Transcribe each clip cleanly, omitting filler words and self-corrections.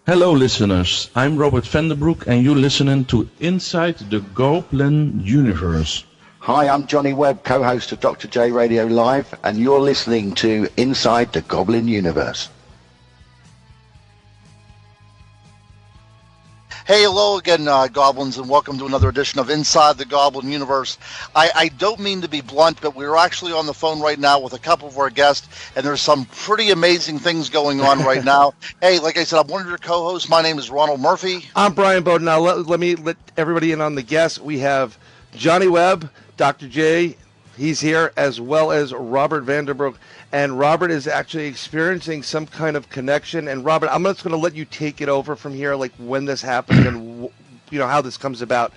Hello listeners, I'm Robbert Broek and you're listening to Inside the Goblin Universe. Hi, I'm Johny Webb, co-host of Dr. J Radio Live, and you're listening to Inside the Goblin Universe. Hey, hello again, Goblins, and welcome to another edition of Inside the Goblin Universe. I don't mean to be blunt, but we're actually on the phone right now with a couple of our guests, and there's some pretty amazing things going on right now. Hey, like I said, I'm one of your co-hosts. My name is Ronald Murphy. I'm Bryan Bowden. Now, let me let everybody in on the guests. We have Johny Webb, Dr. J. He's here, as well as Robbert Broek. And Robbert is actually experiencing some kind of connection. And Robbert, I'm just going to let you take it over from here, like when this happened and how this comes about.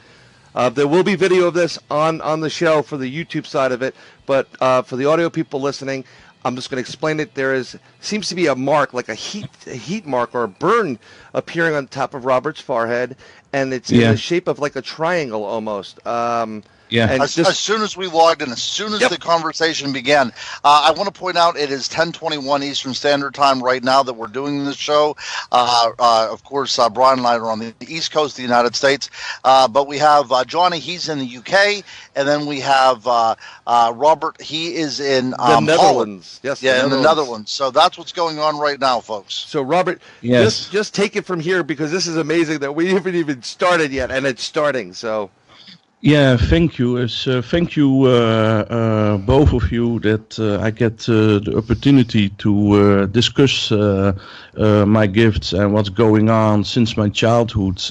There will be video of this on the show for the YouTube side of it, but for the audio people listening, I'm just going to explain it. There seems to be a mark, like a heat mark or a burn appearing on top of Robert's forehead, and it's in the shape of like a triangle almost. As soon as we logged in, as soon as the conversation began, I want to point out it is 10:21 Eastern Standard Time right now that we're doing this show. Of course, Bryan and I are on the East Coast of the United States, but we have Johny, he's in the UK, and then we have Robbert, he is in the Netherlands. Holland. Yes, in the Netherlands. So that's what's going on right now, folks. So Robbert, just take it from here, because this is amazing that we haven't even started yet, and it's starting. So. Yeah, thank you. Thank you, both of you, that I get the opportunity to discuss my gifts and what's going on since my childhood.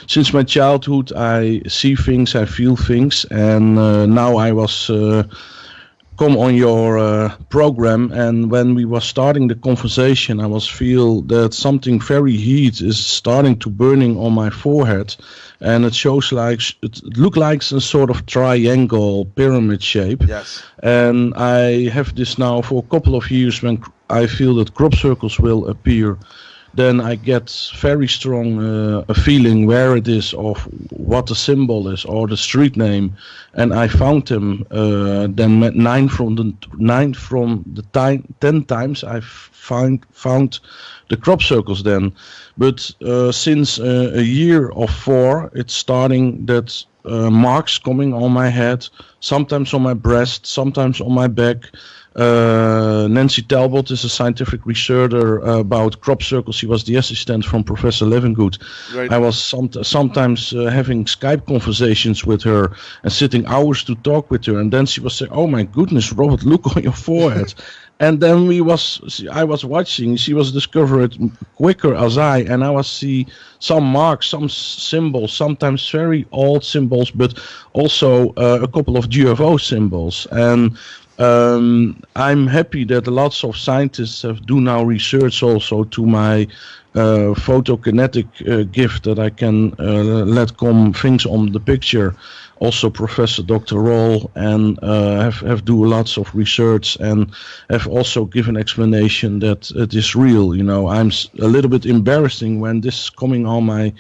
Since my childhood, I see things, I feel things, and now I was come on your program, and when we were starting the conversation, I was feel that something very heat is starting to burning on my forehead. And it shows it look like some sort of triangle pyramid shape. Yes. And I have this now for a couple of years. When I feel that crop circles will appear, then I get very strong a feeling where it is, of what the symbol is or the street name. And I found them then 9 from the 10 times I found the crop circles then. But since a year or 4, it's starting that marks coming on my head, sometimes on my breast, sometimes on my back. Nancy Talbot is a scientific researcher about crop circles. She was the assistant from Professor Levengood. Right. I was sometimes having Skype conversations with her and sitting hours to talk with her. And then she was saying, "Oh my goodness, Robert, look on your forehead." And then I was watching. She was discovering quicker as and I was see some marks, some symbols, sometimes very old symbols, but also a couple of UFO symbols. And I'm happy that lots of scientists do now research also to my photokinetic gift, that I can let come things on the picture. Also Professor Dr. Roll, and have do lots of research, and have also given explanation that it is real. I'm a little bit embarrassing when this is coming on my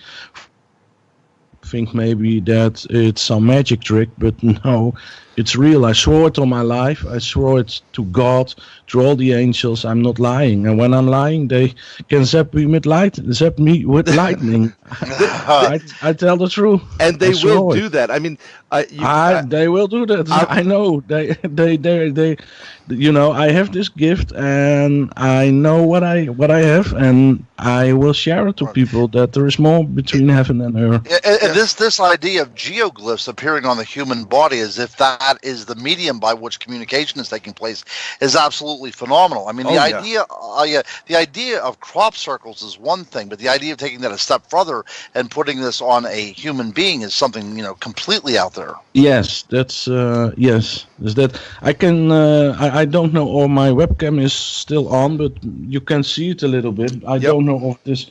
think maybe that it's some magic trick, but no, it's real. I swore it on my life. I swore it to God, to all the angels. I'm not lying. And when I'm lying, they can zap me with lightning. I tell the truth. And they will do that. I mean, they will do that. I know. They I have this gift, and I know what I have, and I will share it to people, that there is more between heaven and earth. And this idea of geoglyphs appearing on the human body, as if that is the medium by which communication is taking place, is absolutely phenomenal. I mean, the idea of crop circles is one thing, but the idea of taking that a step further and putting this on a human being is something completely out there. Yes, that's yes. Is that I can I don't know, or my webcam is still on, but you can see it a little bit. I don't know if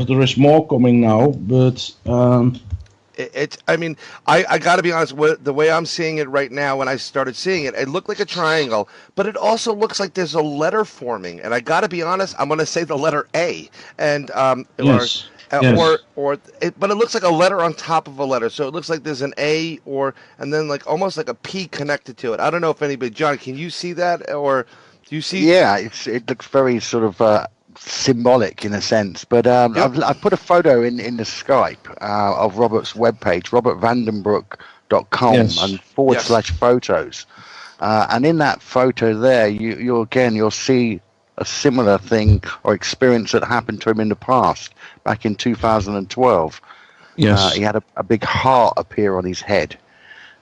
there is more coming now, but I mean, I got to be honest, the way I'm seeing it right now, when I started seeing it, it looked like a triangle, but it also looks like there's a letter forming. And I got to be honest, I'm going to say the letter A. And yes. But it looks like a letter on top of a letter. So it looks like there's an A and then like almost like a P connected to it. I don't know if anybody, John, can you see that, or do you see? Yeah, it looks very sort of symbolic in a sense. But I've put a photo in the Skype of Robert's webpage, robertvandenbroek.com, and /photos. And in that photo there, you'll see a similar thing or experience that happened to him in the past, back in 2012. Yes. He had a big heart appear on his head,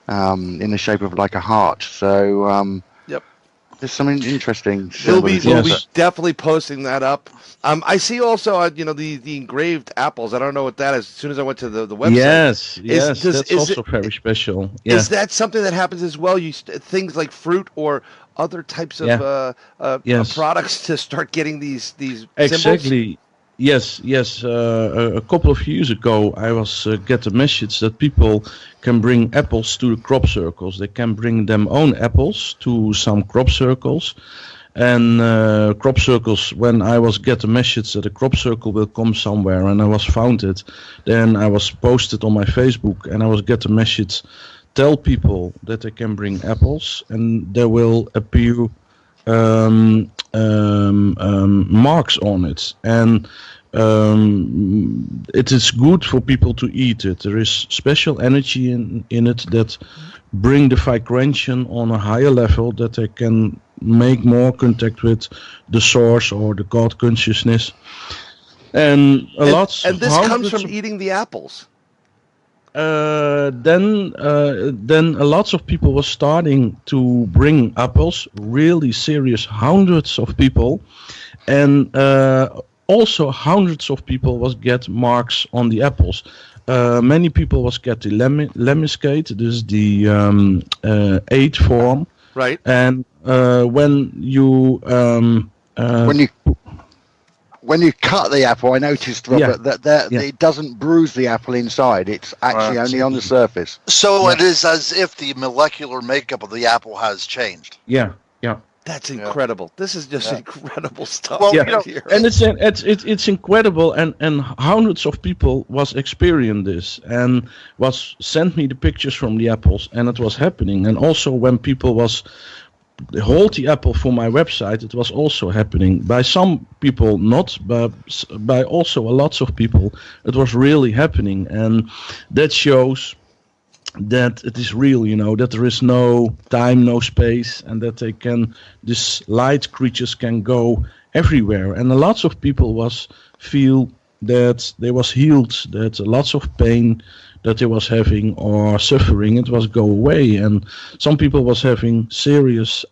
in the shape of like a heart. So there's something interesting. We'll be definitely posting that up. I see also, the engraved apples. I don't know what that is. As soon as I went to the website. Yes, that's also very special. Yeah. Is that something that happens as well? Things like fruit or other types of products to start getting these exactly. symbols? Yes. A couple of years ago, I was get a message that people can bring apples to the crop circles. They can bring them own apples to some crop circles. And crop circles, when I was get a message that a crop circle will come somewhere, and I was found it, then I was posted on my Facebook, and I was get a message, tell people that they can bring apples, and there will appear marks on it, and it is good for people to eat it. There is special energy in it that bring the vibration on a higher level, that they can make more contact with the source or the God consciousness. And this comes from eating the apples. Then a lot of people were starting to bring apples, really serious, hundreds of people, and also hundreds of people was get marks on the apples. Many people was get the lemniscate, this is the 8 form, right? And when you cut the apple, I noticed, Robert, that it doesn't bruise the apple inside. It's actually only on the surface. So it is as if the molecular makeup of the apple has changed. Yeah. That's incredible. This is just incredible stuff. Well, and it's incredible, and hundreds of people was experiencing this and was sent me the pictures from the apples, and it was happening. And also when people was hold the apple for my website, it was also happening. By some people not, but by also a lots of people, it was really happening, and that shows that it is real, that there is no time, no space, and that this light creatures can go everywhere. And lots of people feel that they was healed, that lots of pain that they was having or suffering, it was go away. And some people was having serious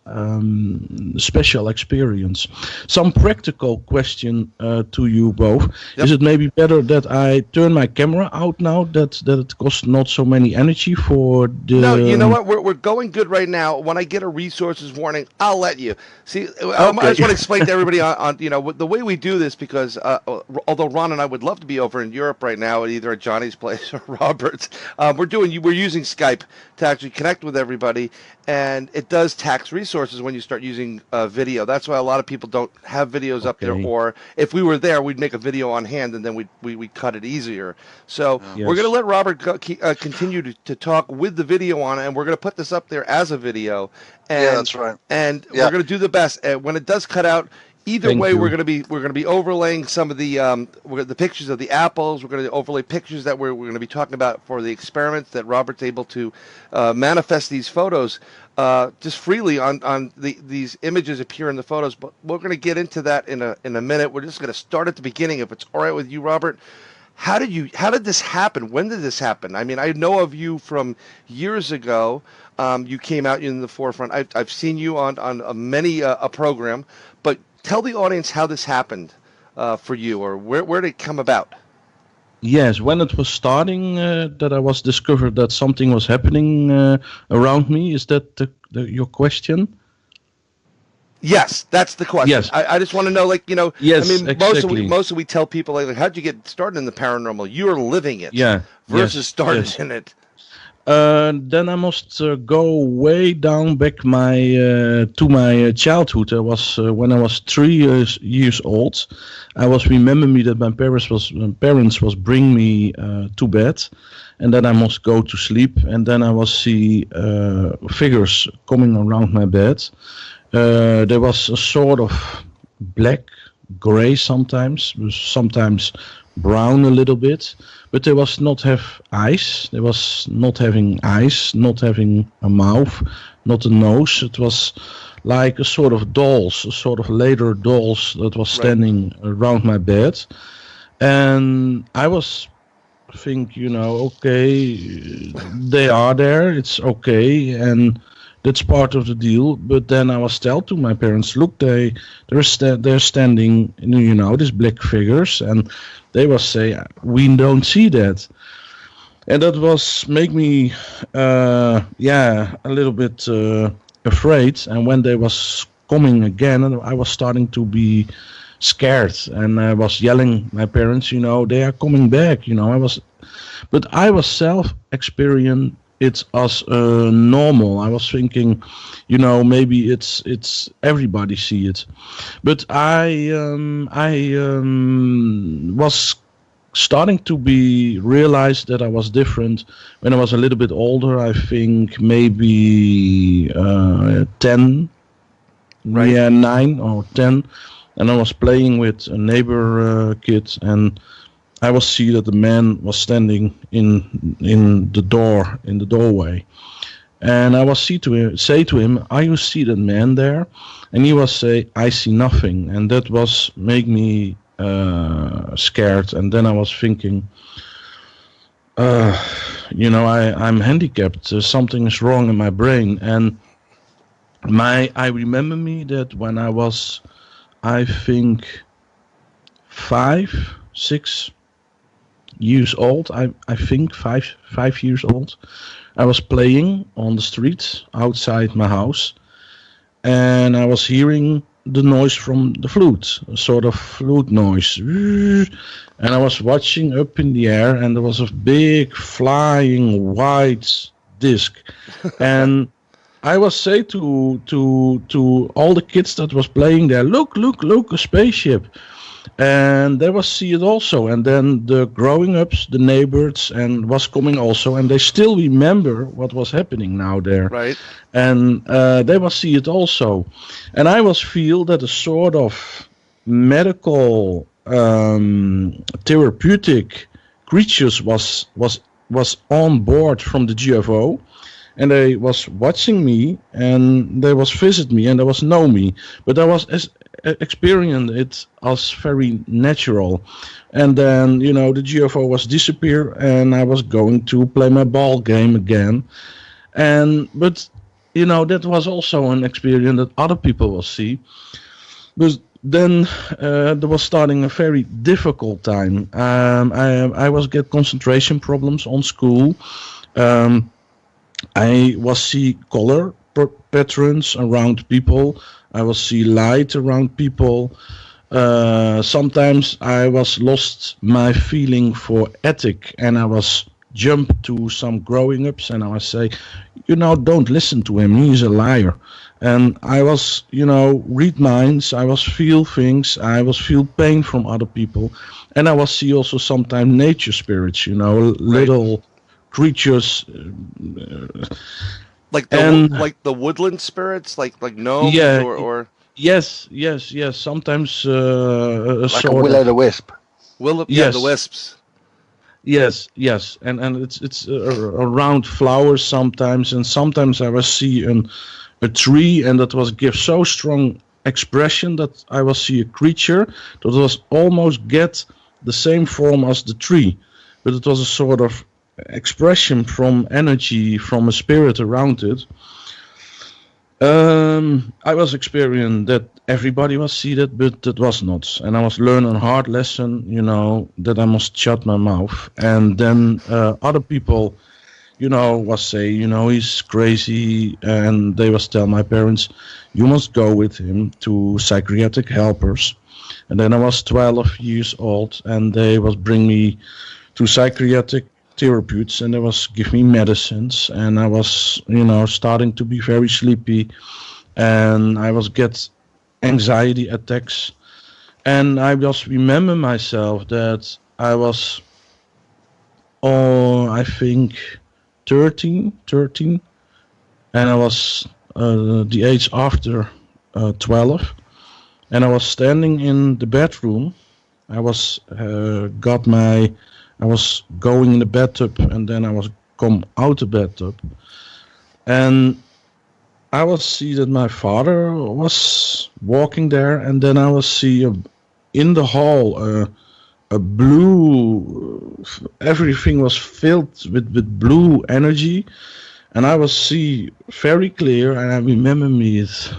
special experience. Some practical question to you both. Yep. Is it maybe better that I turn my camera out now, that it costs not so many energy for the... No, you know what? We're going good right now. When I get a resources warning, I'll let you. See, I just want to explain to everybody on the way we do this, because although Ron and I would love to be over in Europe right now, either at Johnny's place or Robbert's, we're using Skype to actually connect with everybody, and it does tax resources when you start using video. That's why a lot of people don't have videos up there, or if we were there, we'd make a video on hand and then we'd cut it easier. So we're going to let Robbert continue to talk with the video on it, and we're going to put this up there as a video. And, that's right. And we're going to do the best. When it does cut out, either way, we're going to be overlaying some of the pictures of the apples. We're going to overlay pictures that we're going to be talking about for the experiments that Robert's able to manifest these photos just freely on these images appear in the photos. But we're going to get into that in a minute. We're just going to start at the beginning, if it's all right with you, Robbert. How did this happen? When did this happen? I mean, I know of you from years ago. You came out in the forefront. I've seen you on many a program, but tell the audience how this happened for you, or where did it come about? Yes, when it was starting, that I was discovered that something was happening around me. Is that your question? Yes, that's the question. Yes. I just want to know, yes, I mean, exactly. most of we tell people, how'd you get started in the paranormal? You're living it. Yeah. Versus started in it. Then I must go way down back to my childhood. I was when I was 3 years old. I was remember me that my parents was bring me to bed, and then I must go to sleep, and then I was see figures coming around my bed. There was a sort of black gray sometimes brown a little bit, but they was not have eyes. They was not having eyes, not having a mouth, not a nose. It was like a sort of dolls, a sort of leather dolls that was standing around my bed. And I was think, okay, they are there, it's okay, and that's part of the deal. But then I was tell to my parents, look, they're standing, these black figures, and they was say, we don't see that. And that was make me, a little bit afraid. And when they was coming again, I was starting to be scared, and I was yelling my parents, they are coming back. But I was self-experiencing it as normal. I was thinking, maybe it's everybody see it. But I was starting to be realized that I was different when I was a little bit older. I think maybe 10, 9 or 10, and I was playing with a neighbor kid, and I was see that the man was standing in the doorway, and I was say to him, "Are you see that man there?" And he was say, "I see nothing," and that was make me scared. And then I was thinking, I'm handicapped. Something is wrong in my brain, and I remember me that when I was, I think, 5, 6 years old. I think 5 years old. I was playing on the street outside my house, and I was hearing the noise from the flute, a sort of flute noise. And I was watching up in the air, and there was a big flying white disc. And I was say to all the kids that was playing there, look, a spaceship. And they was see it also, and then the growing ups, the neighbors, and was coming also, and they still remember what was happening now there. Right. And they was see it also, and I was feel that a sort of medical therapeutic creatures was on board from the GFO. And they was watching me, and they was visit me, and they was know me, but I was experiencing it as very natural. And then the GFO was disappear, and I was going to play my ball game again. But that was also an experience that other people will see. But then there was starting a very difficult time. I was get concentration problems on school. I was see color patterns around people. I was see light around people. Sometimes I was lost my feeling for ethic, and I was jump to some growing ups, and I was say, don't listen to him. He's a liar. And I was, read minds. I was feel things. I was feel pain from other people, and I was see also sometimes nature spirits. Little creatures, like the woodland spirits, like gnomes, or yes. Sometimes like a will-o'-the-wisp. The wisps. Yes, and it's around flowers sometimes, and sometimes I will see a tree, and that was give so strong expression that I will see a creature that was almost get the same form as the tree, but it was a sort of expression from energy from a spirit around it. I was experiencing that everybody was see that, but that was not, and I was learning a hard lesson, that I must shut my mouth. And then other people, was say, he's crazy, and they was tell my parents, you must go with him to psychiatric helpers. And then I was 12 years old, and they was bring me to psychiatric therapeutes, and they was give me medicines, and I was starting to be very sleepy, and I was get anxiety attacks. And I just remember myself that I was I think 13, and I was the age after 12, and I was standing in the bedroom. I was I was going in the bathtub, and then I was come out the bathtub, and I was see that my father was walking there, and then I was see in the hall a blue. Everything was filled with blue energy, and I was see very clear, and I remember me it.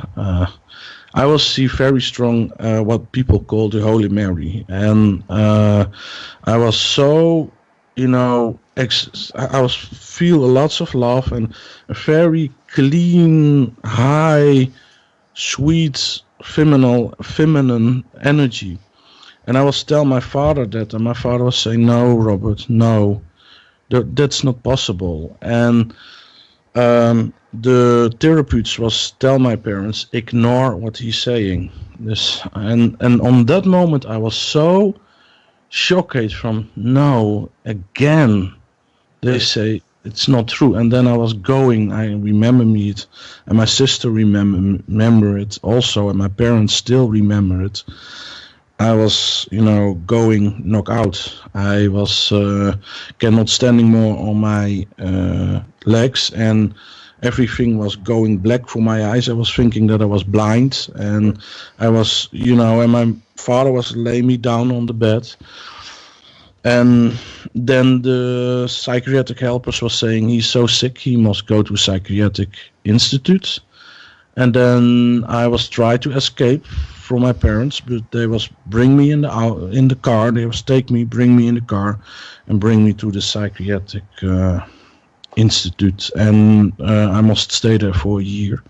I will see very strong what people call the Holy Mary, and I was so, I was feel lots of love and a very clean, high, sweet, feminine energy. And I was tell my father that, and my father was saying, "No, Robert, no, that's not possible." And the therapeutes was tell my parents ignore what he's saying. This and on that moment I was so shocked from no again. They say it's not true, and then I was going. I remember me it, and my sister remember it also, and my parents still remember it. I was, going knock out. I was cannot standing more on my legs, and everything was going black for my eyes. I was thinking that I was blind, and I was, and my father was laying me down on the bed. And then the psychiatric helpers was saying he's so sick he must go to psychiatric institute. And then I was trying to escape from my parents, but they was bring me in the car. They was take me, bring me in the car, and bring me to the psychiatric institute. And I must stay there for a year,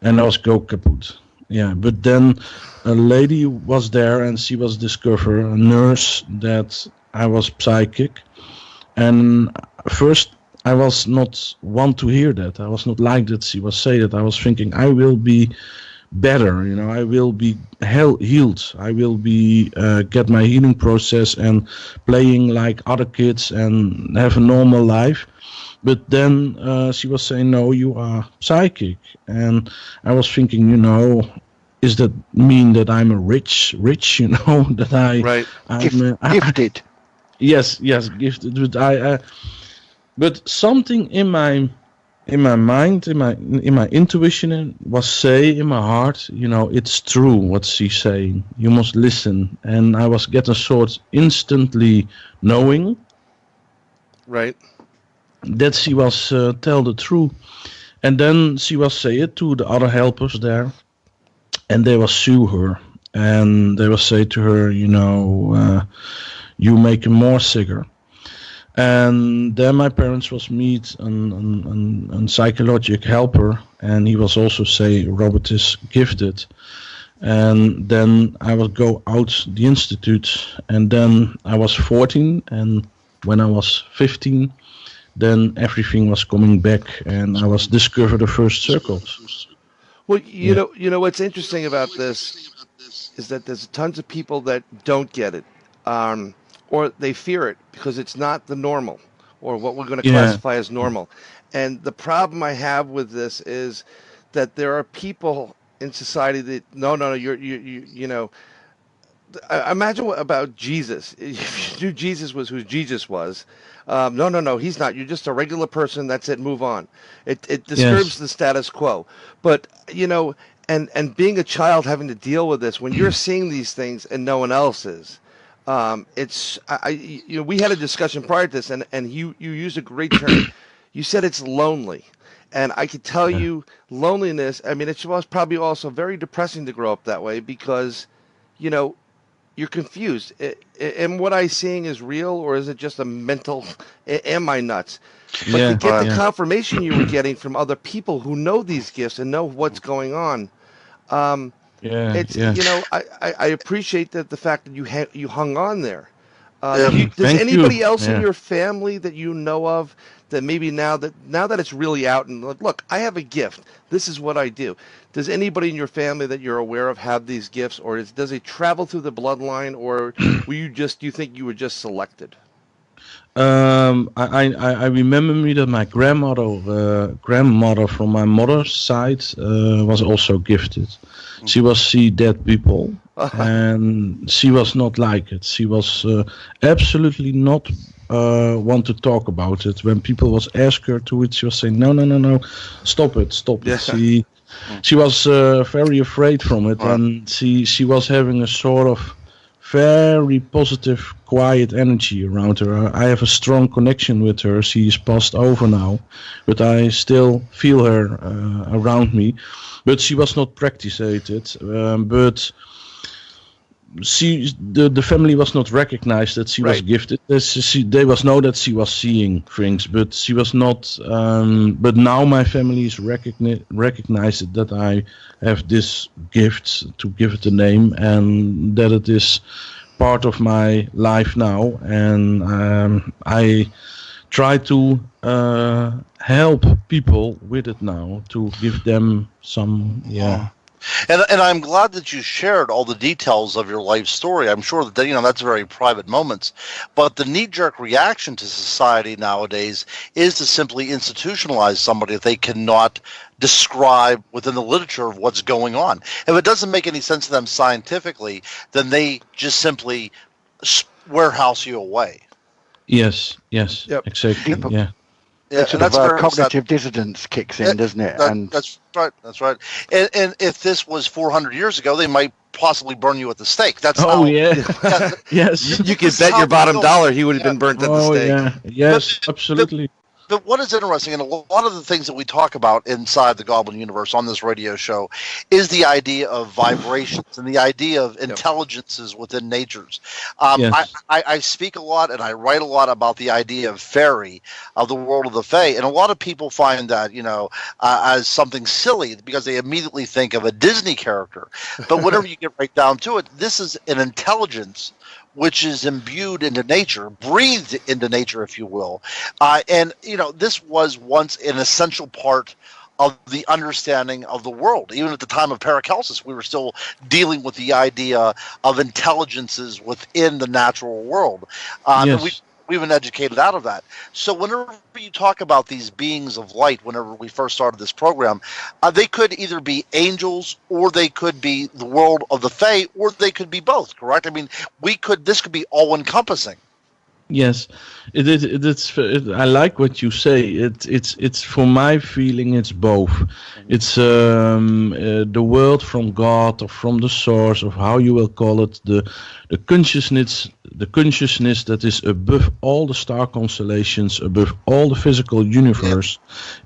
and I was go kaput. Yeah, but then a lady was there, and she was discover a nurse that I was psychic. And first I was not want to hear that. I was not like that she was say that. I was thinking I will be better, I will be healed. I will be get my healing process and playing like other kids and have a normal life. But then she was saying, no, you are psychic. And I was thinking, is that mean that I'm a rich, that I'm gifted. Yes, gifted. But something in my mind, in my intuition was say in my heart, it's true what she's saying. You must listen. And I was getting sort instantly knowing, right, that she was tell the truth. And then she was say it to the other helpers there, and they will sue her, and they will say to her, you make him more sicker. And then my parents was meet an psychological helper, and he was also say Robbert is gifted. And then I would go out the institute, and then I was 14, and when I was 15, then everything was coming back, and I was discovered the first circles. Well, you know what's interesting about this is that there's tons of people that don't get it, or they fear it because it's not the normal, or what we're going to classify as normal. And the problem I have with this is that there are people in society that no, you imagine what about Jesus. If you knew Jesus was who Jesus was, no, he's not. You're just a regular person. That's it. Move on. It disturbs the status quo. But and being a child having to deal with this when you're seeing these things and no one else is. It's we had a discussion prior to this, and you used a great term. You said it's lonely, and I could tell you loneliness. I mean, it was probably also very depressing to grow up that way because, you're confused. Am what I'm seeing is real, or is it just a mental? Am I nuts? But to get the confirmation you were getting from other people who know these gifts and know what's going on. I appreciate the fact that you hung on there. Does anybody else in your family that you know of that maybe now that it's really out and look, I have a gift. This is what I do. Does anybody in your family that you're aware of have these gifts, or does it travel through the bloodline, or do you think you were just selected? I remember me that my grandmother from my mother's side was also gifted. She was see dead people, and she was not like it. She was absolutely not want to talk about it. When people was ask her to it, she was saying, no, stop it. She was very afraid from it, and she was having a sort of very positive, quiet energy around her. I have a strong connection with her. She is passed over now, but I still feel her around me. But she was not practiced it. But the family was not recognized that she was gifted. They was know that she was seeing things, but she was not. But now my family is recognized that I have this gift, to give it a name, and that it is part of my life now, and I try to help people with it now, to give them some And I'm glad that you shared all the details of your life story. I'm sure that that's very private moments, but the knee-jerk reaction to society nowadays is to simply institutionalize somebody that they cannot describe within the literature of what's going on. If it doesn't make any sense to them scientifically, then they just simply warehouse you away. Yes, exactly. Yeah. Yeah, sort of cognitive dissonance kicks in, doesn't it? That's right. And if this was 400 years ago, they might possibly burn you at the stake. That's yes. You could bet your bottom dollar he would have been burnt at the stake. Yeah. Yes, absolutely. But what is interesting, and a lot of the things that we talk about inside the Goblin Universe on this radio show, is the idea of vibrations and the idea of intelligences within natures. I speak a lot and I write a lot about the idea of fairy, of the world of the Fae, and a lot of people find that as something silly because they immediately think of a Disney character. But whenever you get right down to it, this is an intelligence which is imbued into nature, breathed into nature, if you will. And this was once an essential part of the understanding of the world. Even at the time of Paracelsus, we were still dealing with the idea of intelligences within the natural world. We've been educated out of that. So whenever you talk about these beings of light, whenever we first started this program, they could either be angels, or they could be the world of the Fae, or they could be both, correct? I mean, this could be all-encompassing. Yes, I like what you say. It's for my feeling, it's both. It's the world from God, or from the source, of how you will call it, the consciousness that is above all the star constellations, above all the physical universe,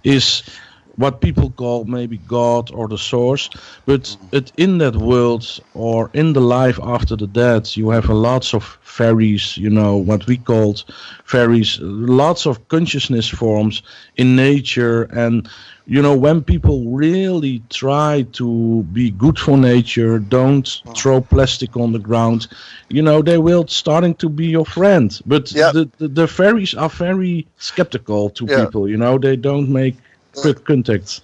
is what people call maybe God or the source. But in that world, or in the life after the death, you have lots of fairies, what we called fairies, lots of consciousness forms in nature. And when people really try to be good for nature, don't throw plastic on the ground, they will starting to be your friend. But the fairies are very skeptical to people, they don't make quick contacts.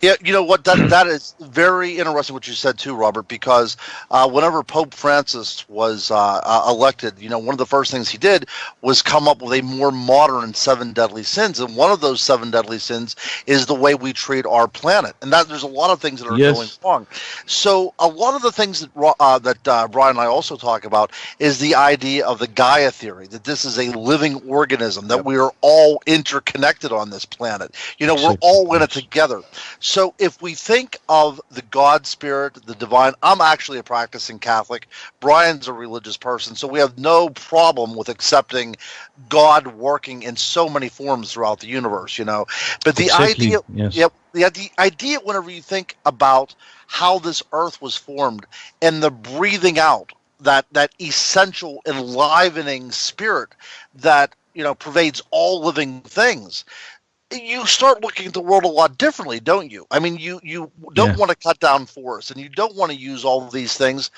Yeah, you know what? That is very interesting what you said too, Robbert. Because whenever Pope Francis was elected, one of the first things he did was come up with a more modern 7 deadly sins, and one of those 7 deadly sins is the way we treat our planet. And that there's a lot of things that are going wrong. So a lot of the things that Bryan and I also talk about is the idea of the Gaia theory, that this is a living organism, that we are all interconnected on this planet. We're all in it together. So if we think of the God spirit, the divine, I'm actually a practicing Catholic. Bryan's a religious person, so we have no problem with accepting God working in so many forms throughout the universe, But the idea, the idea whenever you think about how this earth was formed and the breathing out, that essential enlivening spirit that, pervades all living things, you start looking at the world a lot differently, don't you? I mean, you don't want to cut down forests, and you don't want to use all of these things.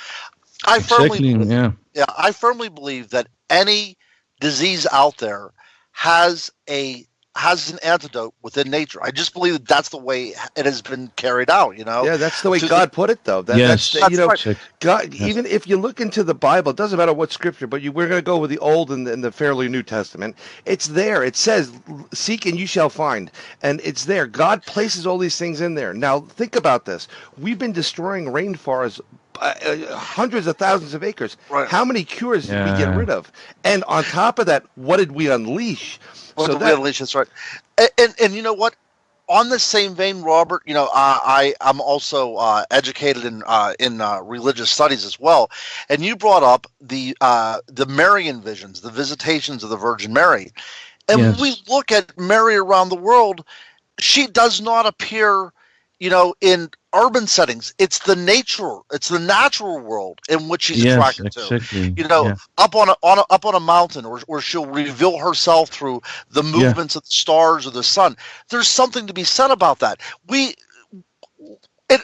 I firmly believe that any disease out there has a has an antidote within nature. I just believe that that's the way it has been carried out, Yeah, that's the way God put it, though. That's right. God, even if you look into the Bible, it doesn't matter what scripture, but we're going to go with the Old and the fairly New Testament. It's there. It says, seek and you shall find. And it's there. God places all these things in there. Now, think about this. We've been destroying rainforests, hundreds of thousands of acres. Right. How many cures did we get rid of? And on top of that, what did we unleash? That's right. And you know what? On the same vein, Robbert, I'm also educated in religious studies as well, and you brought up the Marian visions, the visitations of the Virgin Mary, and when we look at Mary around the world, she does not appear, in urban settings. It's the natural world in which she's attracted to. Up on a mountain, or she'll reveal herself through the movements of the stars or the sun. There's something to be said about that. It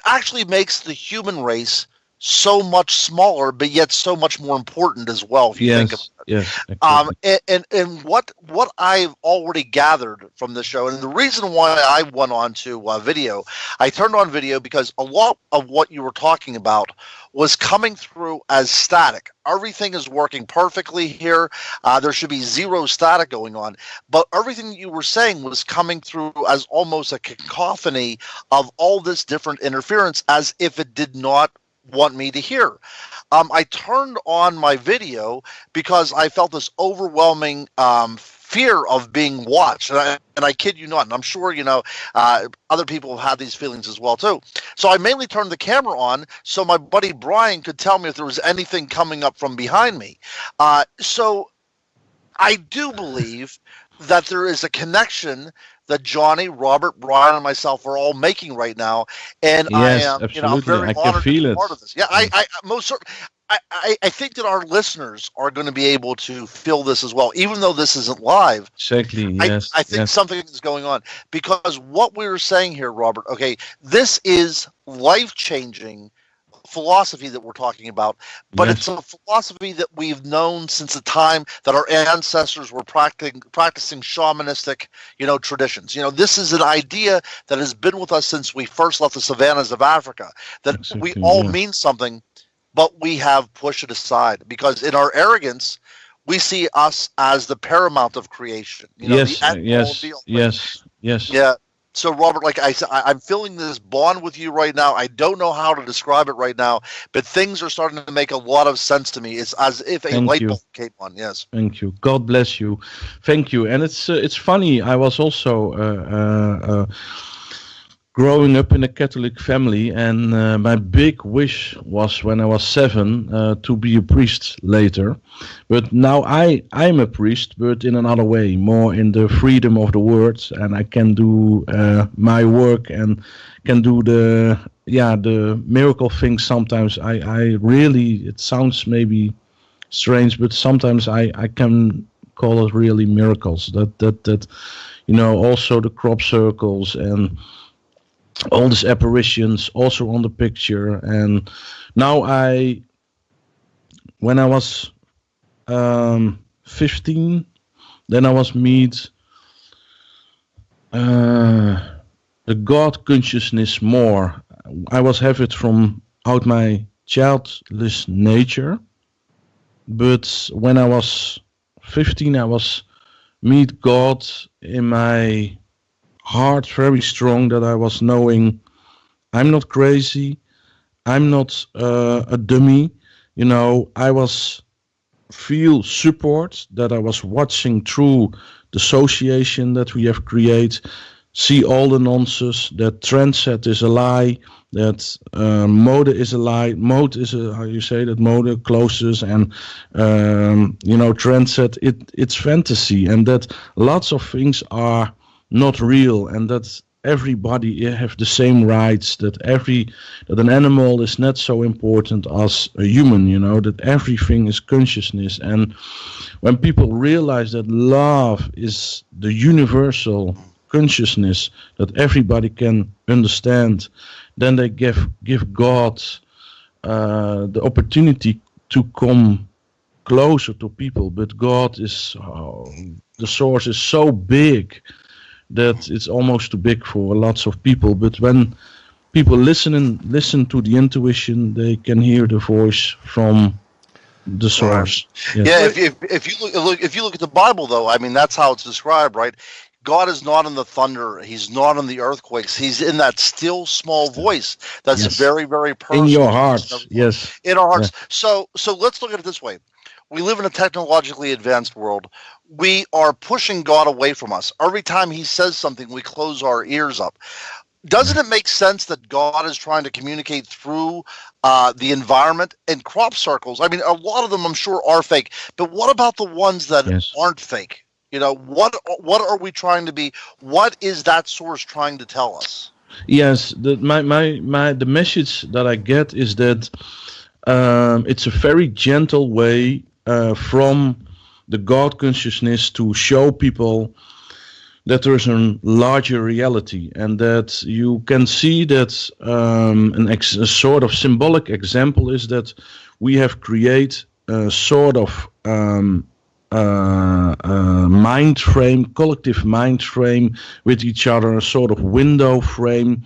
actually makes the human race so much smaller, but yet so much more important as well. If you think about it. And what I've already gathered from this show, and the reason why I went on to video, I turned on video because a lot of what you were talking about was coming through as static. Everything is working perfectly here. There should be zero static going on. But everything you were saying was coming through as almost a cacophony of all this different interference, as if it did not want me to hear. I turned on my video because I felt this overwhelming fear of being watched, and I kid you not, and I'm sure other people have had these feelings as well too. So I mainly turned the camera on so my buddy Bryan could tell me if there was anything coming up from behind me. So I do believe that there is a connection that Johnny, Robbert, Bryan, and myself are all making right now, and I am, I'm very honored to be part of this. Yeah, I most certainly. I think that our listeners are going to be able to feel this as well, even though this isn't live. Exactly. Yes. I think something is going on, because what we were saying here, Robbert. Okay, this is life-changing philosophy that we're talking about, but it's a philosophy that we've known since the time that our ancestors were practicing shamanistic, traditions. This is an idea that has been with us since we first left the savannas of Africa, that we all mean something, but we have pushed it aside because in our arrogance, we see us as the paramount of creation. Yes. Yeah. So, Robbert, like I said, I'm feeling this bond with you right now. I don't know how to describe it right now, but things are starting to make a lot of sense to me. It's as if a light bulb came on. Yes. Thank you. God bless you. Thank you. And it's funny. I was also growing up in a Catholic family, and my big wish was when I was 7 to be a priest later. But now I'm a priest, but in another way, more in the freedom of the word, and I can do my work and can do the miracle things. Sometimes I really, it sounds maybe strange, but sometimes I can call it really miracles. That also the crop circles and all these apparitions also on the picture. And now when I was 15, then I was meet the God consciousness more. I was have it from out my childless nature, but when I was 15, I was meet God in my heart very strong, that I was knowing I'm not crazy, I'm not a dummy, I was feel support, that I was watching through the association that we have created, see all the nonsense, that trendset is a lie, that mode is a lie, mode is that mode closes, and trendset, it's fantasy, and that lots of things are not real, and that everybody have the same rights, that an animal is not so important as a human, that everything is consciousness. And when people realize that love is the universal consciousness that everybody can understand, then they give God the opportunity to come closer to people. But God is the source is so big that it's almost too big for lots of people. But when people listen to the intuition, they can hear the voice from the source. Right. Yes. Yeah, if you look at the Bible, though, I mean, that's how it's described, right? God is not in the thunder. He's not in the earthquakes. He's in that still small voice that's very, very personal. In your heart, yes. In our hearts. Yeah. So let's look at it this way. We live in a technologically advanced world. We are pushing God away from us. Every time he says something, we close our ears up. Doesn't it make sense that God is trying to communicate through the environment and crop circles? I mean, a lot of them, I'm sure, are fake. But what about the ones that aren't fake? You know, what are we trying to be? What is that source trying to tell us? Yes, the message that I get is that it's a very gentle way from the God consciousness to show people that there is a larger reality, and that you can see that a sort of symbolic example is that we have created a sort of mind frame, collective mind frame with each other, a sort of window frame,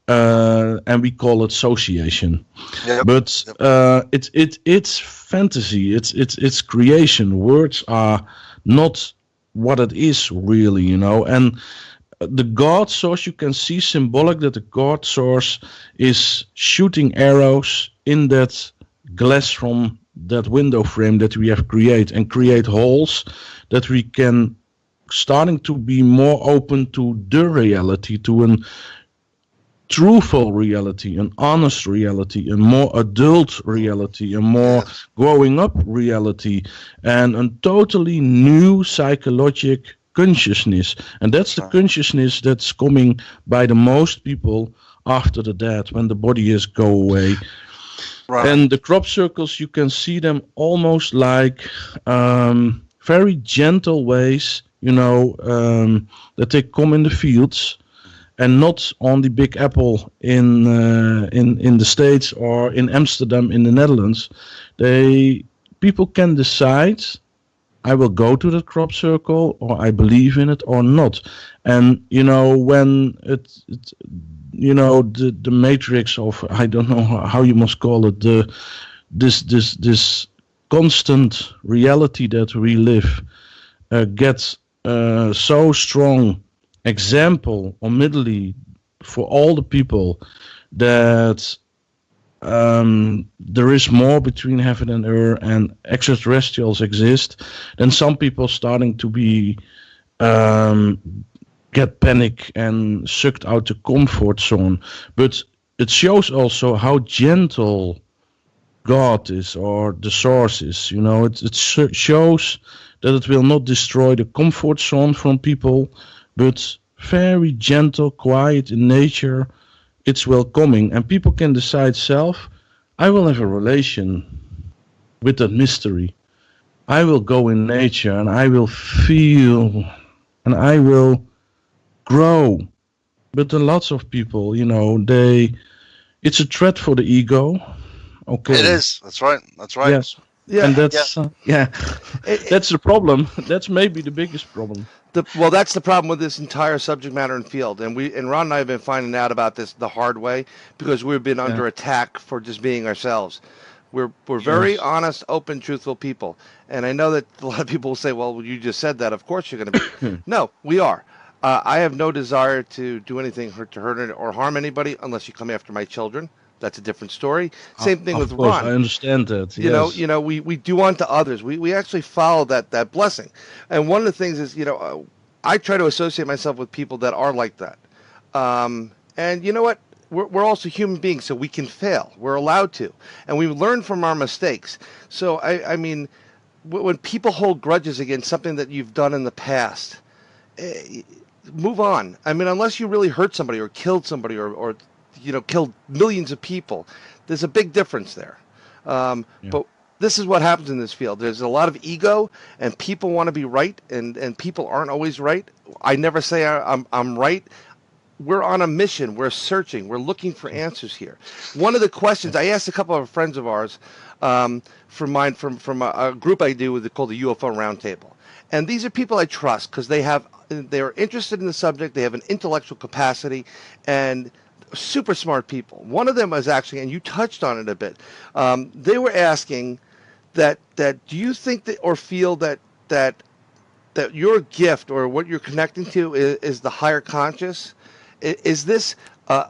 and we call it association. Yep. But it's fantasy, it's creation. Words are not what it is really, you know. And the God source, you can see symbolic that the God source is shooting arrows in that glass from that window frame that we have created, and create holes that we can starting to be more open to the reality, to an truthful reality, an honest reality, a more adult reality, a more growing up reality, and a totally new psychological consciousness. And that's the consciousness that's coming by the most people after the death, when the body is go away. Right. And the crop circles, you can see them almost like very gentle ways, you know, that they come in the fields, and not on the Big Apple in the States or in Amsterdam in the Netherlands. People can decide, I will go to the crop circle, or I believe in it or not. And you know, when the matrix of, I don't know how you must call it, this constant reality that we live gets so strong example immediately for all the people that there is more between heaven and earth, and extraterrestrials exist, then some people starting to be get panic and sucked out the comfort zone. But it shows also how gentle God is, or the source is. You know, it shows that it will not destroy the comfort zone from people, but very gentle, quiet in nature, it's welcoming. And people can decide self, I will have a relation with that mystery. I will go in nature, and I will feel, and I will grow. But lots of people, you know, it's a threat for the ego. Okay. It is. That's right. Yes. Yeah. And that's that's the problem. That's maybe the biggest problem. Well, that's the problem with this entire subject matter and field. And Ron and I have been finding out about this the hard way, because we've been under attack for just being ourselves. We're very honest, open, truthful people. And I know that a lot of people will say, well, you just said that. Of course you're going to be. No, we are. I have no desire to do anything to hurt or harm anybody unless you come after my children. That's a different story. Same thing with Ron. I understand that. You know, we do unto others. We actually follow that blessing. And one of the things is, you know, I try to associate myself with people that are like that. And you know what? We're also human beings, so we can fail. We're allowed to. And we learn from our mistakes. So, I mean, when people hold grudges against something that you've done in the past, move on. I mean, unless you really hurt somebody or killed somebody or you know, killed millions of people, there's a big difference there. But this is what happens in this field. There's a lot of ego, and people want to be right, and people aren't always right. I never say I'm right. we're on a mission. We're searching. We're looking for answers here. One of the questions I asked a couple of friends of ours from a group I do called the UFO Roundtable, and these are people I trust because they're interested in the subject. They have an intellectual capacity, and super smart people. One of them was actually, and you touched on it a bit. They were asking that do you think that or feel that your gift or what you're connecting to is the higher conscious? Is this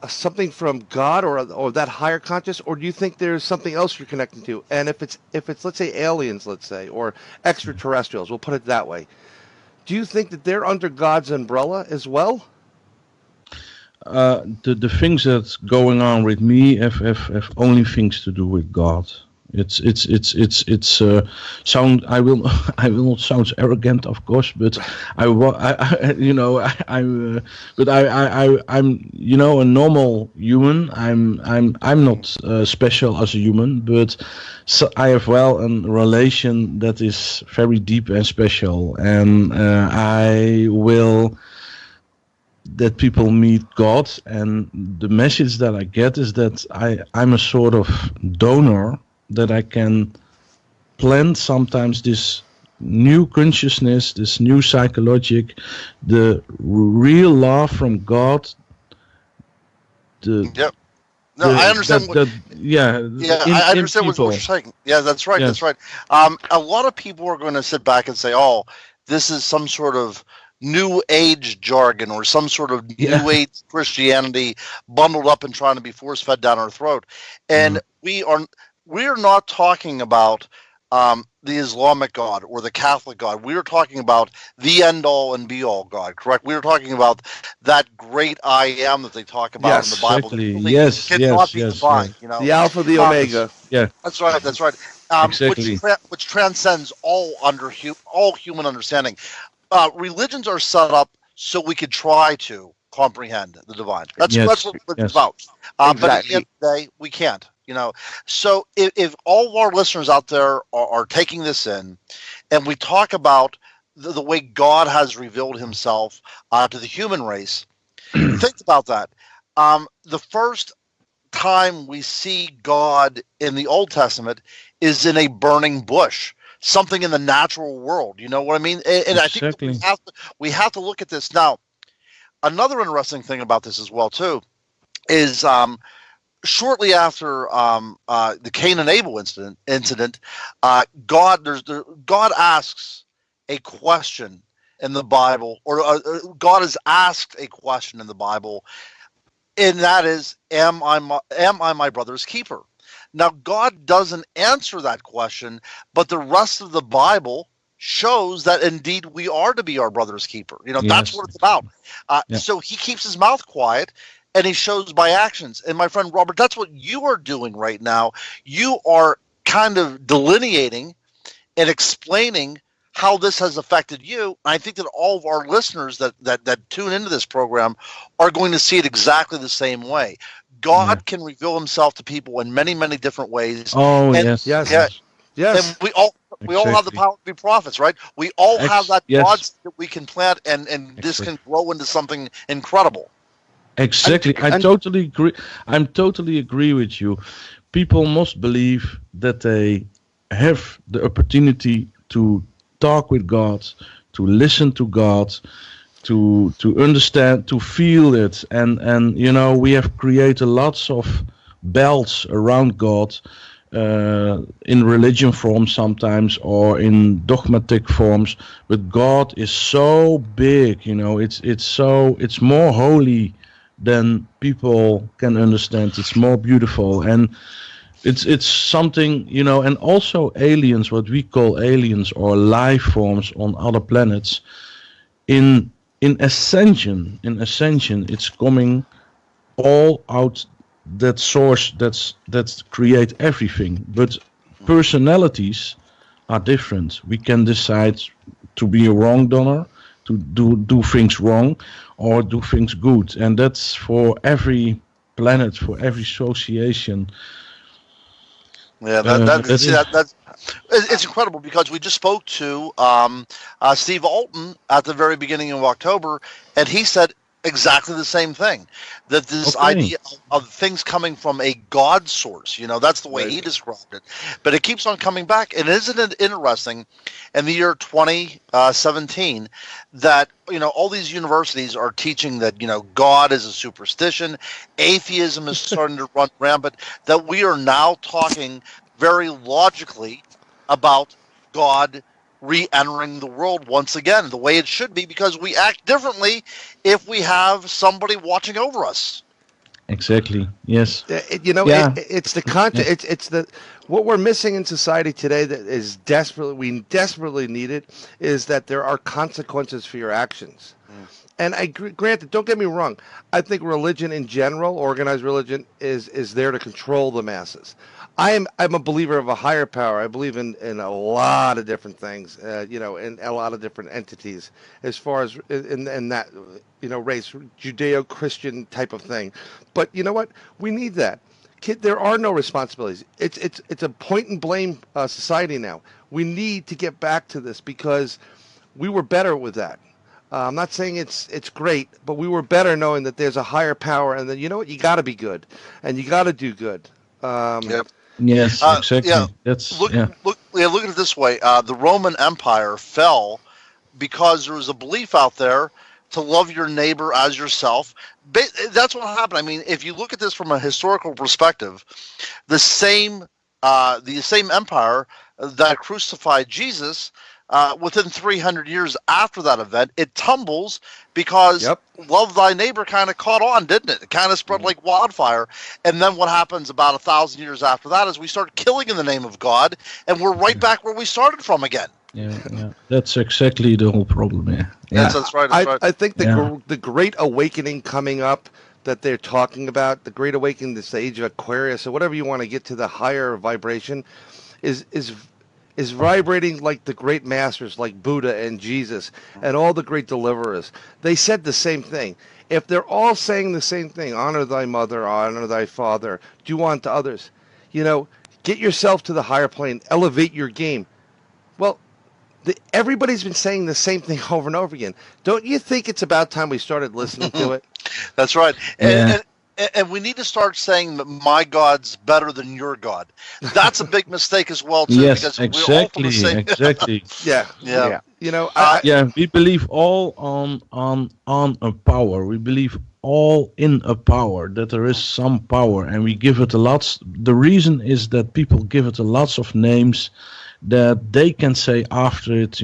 something from God or that higher conscious, or do you think there's something else you're connecting to? And if it's let's say aliens, let's say, or extraterrestrials, we'll put it that way. Do you think that they're under God's umbrella as well? The things that's going on with me have only things to do with God. It's sound. I will not sound arrogant, of course, but I'm a normal human. I'm not special as a human, but I have a relation that is very deep and special, and I will that people meet God, and the message that I get is that I'm a sort of donor, that I can plant sometimes this new consciousness, this new psychologic, the real love from God. I understand. I understand what you're saying. Yeah, that's right. Yes. That's right. A lot of people are going to sit back and say, "Oh, this is some sort of New Age jargon or some sort of New Age Christianity bundled up and trying to be force-fed down our throat," and we're not talking about the Islamic God or the Catholic God. We're talking about the end-all and be-all God, correct? We're talking about that great I am that they talk about in the Bible. Exactly. Cannot be defined. You know? The Alpha, the Omega. Yeah, that's right. That's right. Exactly. Which transcends all human understanding. Religions are set up so we could try to comprehend the divine. That's what it's about. But at the end of the day, we can't. You know, so if all of our listeners out there are taking this in, and we talk about the way God has revealed himself to the human race, think about that. The first time we see God in the Old Testament is in a burning bush, something in the natural world. You know what I mean? And exactly. I think we have to look at this. Now, another interesting thing about this as well, too, is shortly after the Cain and Abel incident, God asks a question in the Bible, or God is asked a question in the Bible, and that is, "Am I my brother's keeper?" Now, God doesn't answer that question, but the rest of the Bible shows that indeed we are to be our brother's keeper. You know, that's what it's about. So he keeps his mouth quiet, and he shows by actions. And my friend Robbert, that's what you are doing right now. You are kind of delineating and explaining how this has affected you. I think that all of our listeners that tune into this program are going to see it exactly the same way. God can reveal himself to people in many, many different ways. Oh, and, yes. And we all have the power to be prophets, right? We all have that God that we can plant, and this can grow into something incredible. Exactly. I totally agree. I'm totally agree with you. People must believe that they have the opportunity to talk with God, to listen to God, to understand, to feel it. And you know, we have created lots of belts around God in religion forms sometimes, or in dogmatic forms, but God is so big, you know, it's more holy than people can understand. It's more beautiful, and it's something, you know. And also aliens, what we call aliens, or life forms on other planets, in ascension, it's coming all out that source that create everything. But personalities are different. We can decide to be a wrong donor, to do things wrong, or do things good, and that's for every planet, for every association. Yeah, that's it's incredible, because we just spoke to Steve Alton at the very beginning of October, and he said exactly the same thing. That this idea of things coming from a God source, that's the way he described it. But it keeps on coming back. And isn't it interesting in the year 2017 that, all these universities are teaching that, God is a superstition, atheism is starting to run rampant, that we are now talking very logically about God re-entering the world once again, the way it should be, because we act differently if we have somebody watching over us. Exactly. Yes. It's the content. It's the what we're missing in society today that is we desperately need it, is that there are consequences for your actions. And granted, don't get me wrong, I think religion in general, organized religion, is there to control the masses. I'm a believer of a higher power. I believe in a lot of different things, in a lot of different entities, as far as in that, race, Judeo-Christian type of thing. But you know what? We need that. There are no responsibilities. It's a point and blame society now. We need to get back to this because we were better with that. I'm not saying it's great, but we were better knowing that there's a higher power, and that you got to be good, and you got to do good. Yep. Yes, exactly. Yeah. Look at it this way. The Roman Empire fell because there was a belief out there to love your neighbor as yourself. That's what happened. I mean, if you look at this from a historical perspective, the same empire that crucified Jesus, within 300 years after that event, it tumbles because love thy neighbor kind of caught on, didn't it? It kind of spread like wildfire. And then what happens about 1,000 years after that is we start killing in the name of God, and we're right back where we started from again. Yeah. That's exactly the whole problem. Yeah. That's right. I think the Great Awakening coming up that they're talking about, the Great Awakening, this age of Aquarius, or whatever you want to get to the higher vibration, is vibrating like the great masters like Buddha and Jesus and all the great deliverers. They said the same thing. If they're all saying the same thing, honor thy mother, honor thy father, do unto others, get yourself to the higher plane, elevate your game. Well, everybody's been saying the same thing over and over again. Don't you think it's about time we started listening to it? That's right. And we need to start saying that my God's better than your God. That's a big mistake as well, too. Yes, because exactly, we're all from the exactly. Yeah. We believe all on a power. We believe all in a power, that there is some power, and we give it the reason is that people give it lots of names that they can say after it,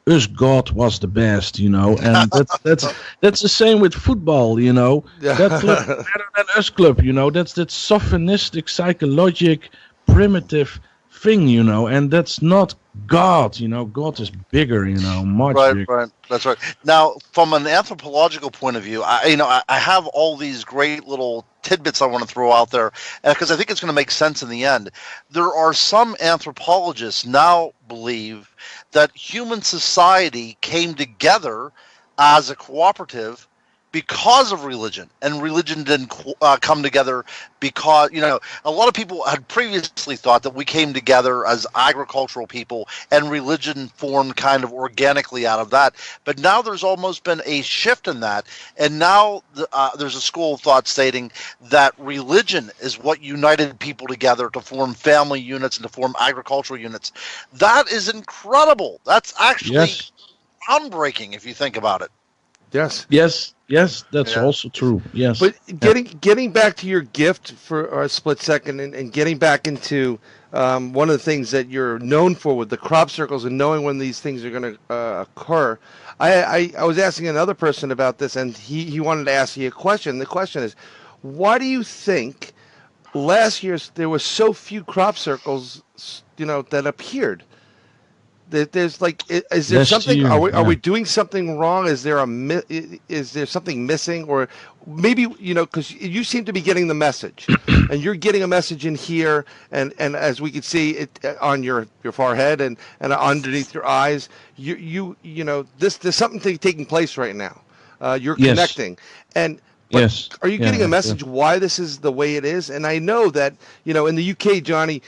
us God was the best, and that's the same with football, that club is better than us club, that's that sophisticated, psychologic, primitive thing, and that's not God, God is bigger, much bigger. Right, that's right. Now, from an anthropological point of view, I have all these great little tidbits I want to throw out there because I think it's going to make sense in the end. There are some anthropologists now believe that human society came together as a cooperative because of religion, and religion didn't come together because, a lot of people had previously thought that we came together as agricultural people and religion formed kind of organically out of that. But now there's almost been a shift in that, and now there's a school of thought stating that religion is what united people together to form family units and to form agricultural units. That is incredible. That's actually groundbreaking if you think about it. Yes, that's also true. Yes. But getting back to your gift for a split second and getting back into one of the things that you're known for with the crop circles and knowing when these things are going to occur. I was asking another person about this, and he wanted to ask you a question. The question is, why do you think last year there were so few crop circles, that appeared? There's is there something? Are we doing something wrong? Is there something missing, or maybe because you seem to be getting the message, and you're getting a message in here, and as we can see it on your forehead and underneath your eyes, there's something taking place right now. You're connecting, But yes. Are you getting a message why this is the way it is? And I know that, in the UK, Johnny,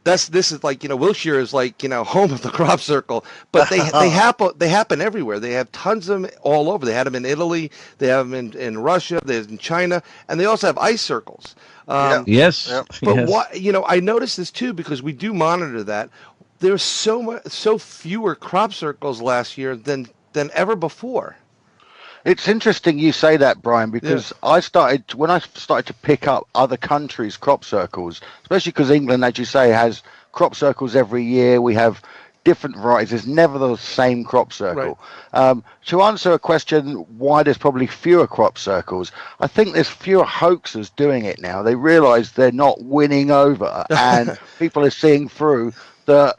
this is like, Wiltshire is like, home of the crop circle, but they happen everywhere. They have tons of them all over. They had them in Italy, they have them in Russia, there's in China, and they also have ice circles. Yes. But what, I noticed this too, because we do monitor that. There's so fewer crop circles last year than ever before. It's interesting you say that, Brian, because when I started to pick up other countries' crop circles, especially because England, as you say, has crop circles every year. We have different varieties. There's never the same crop circle. Right. To answer a question, why there's probably fewer crop circles, I think there's fewer hoaxers doing it now. They realise they're not winning over, and people are seeing through that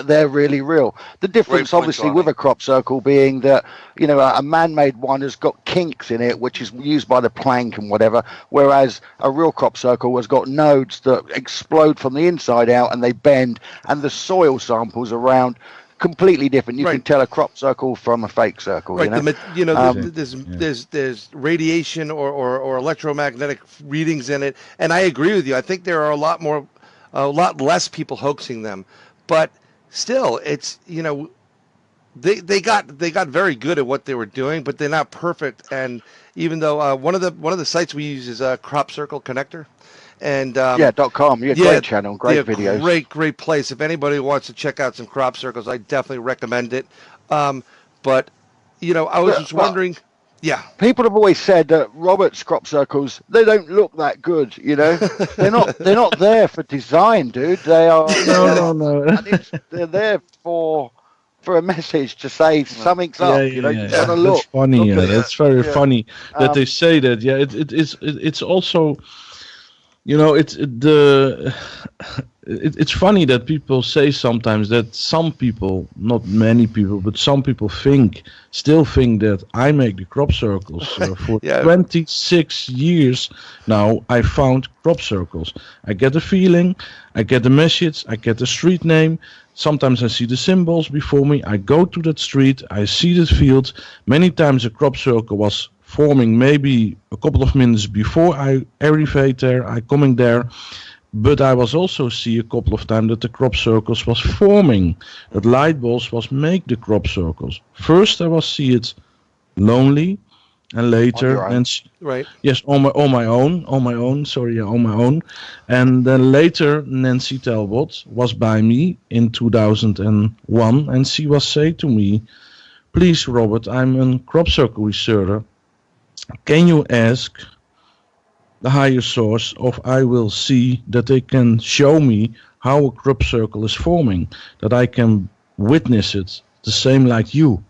they're really real. The difference, obviously, with a crop circle being that, a man-made one has got kinks in it, which is used by the plank and whatever, whereas a real crop circle has got nodes that explode from the inside out and they bend, and the soil samples around completely different. You can tell a crop circle from a fake circle. Right. There's radiation or electromagnetic readings in it, and I agree with you. I think there are a lot less people hoaxing them, but still, it's they got very good at what they were doing, but they're not perfect. And even though one of the sites we use is a Crop Circle Connector, and .com. Great channel, great videos, great place. If anybody wants to check out some crop circles, I definitely recommend it. But I was just wondering. Yeah, people have always said that Robbert's crop circles, they don't look that good. They're not there for design, dude. They are no. They're there for a message to say something's up. It's funny. It's very funny that they say that. Yeah, it's also, it's funny that people say sometimes that some people, not many people, but some people still think that I make the crop circles. For 26 years now, I found crop circles. I get a feeling, I get the message, I get the street name. Sometimes I see the symbols before me. I go to that street, I see the field. Many times a crop circle was forming maybe a couple of minutes before I arrive there, I coming there. But I was also see a couple of times that the crop circles was forming. That light bulbs was make the crop circles. First I was see it lonely, and later on my own. And then later Nancy Talbot was by me in 2001, and she was say to me, "Please, Robert, I'm a crop circle researcher. Can you ask the higher source of I will see that they can show me how a crop circle is forming, that I can witness it the same like you?"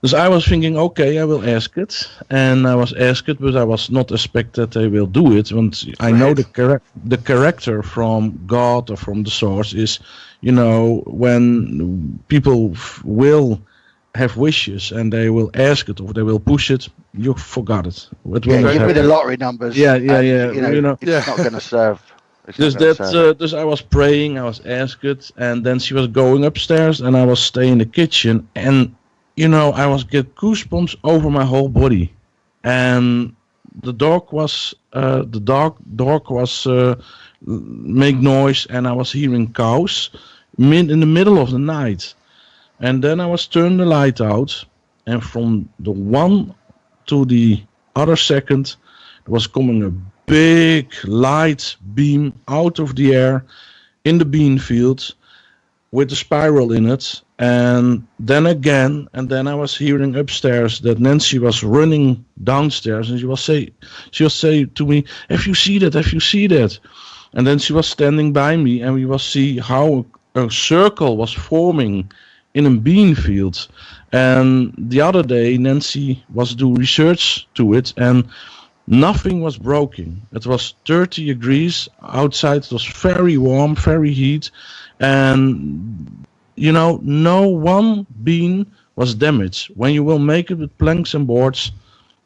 So I was thinking, okay, I will ask it, and I was asked it, but I was not expect that they will do it. And I know the character from God or from the source is, when people will have wishes and they will ask it or they will push it, you forgot it. It give me the lottery numbers. It's not going to serve. Dus I was praying, I was asked it, and then she was going upstairs, and I was staying in the kitchen, and I was get goosebumps over my whole body, and the dog was make noise, and I was hearing cows in the middle of the night. And then I was turning the light out, and from the one to the other second, there was coming a big light beam out of the air in the bean field with a spiral in it. And then again, and then I was hearing upstairs that Nancy was running downstairs, and she was say to me, "Have you seen that? Have you seen that?" And then she was standing by me, and we will see how a circle was forming in a bean field. And the other day Nancy was doing research to it, and nothing was broken. It was 30 degrees outside. It was very warm, very heat, and no one bean was damaged. When you will make it with planks and boards,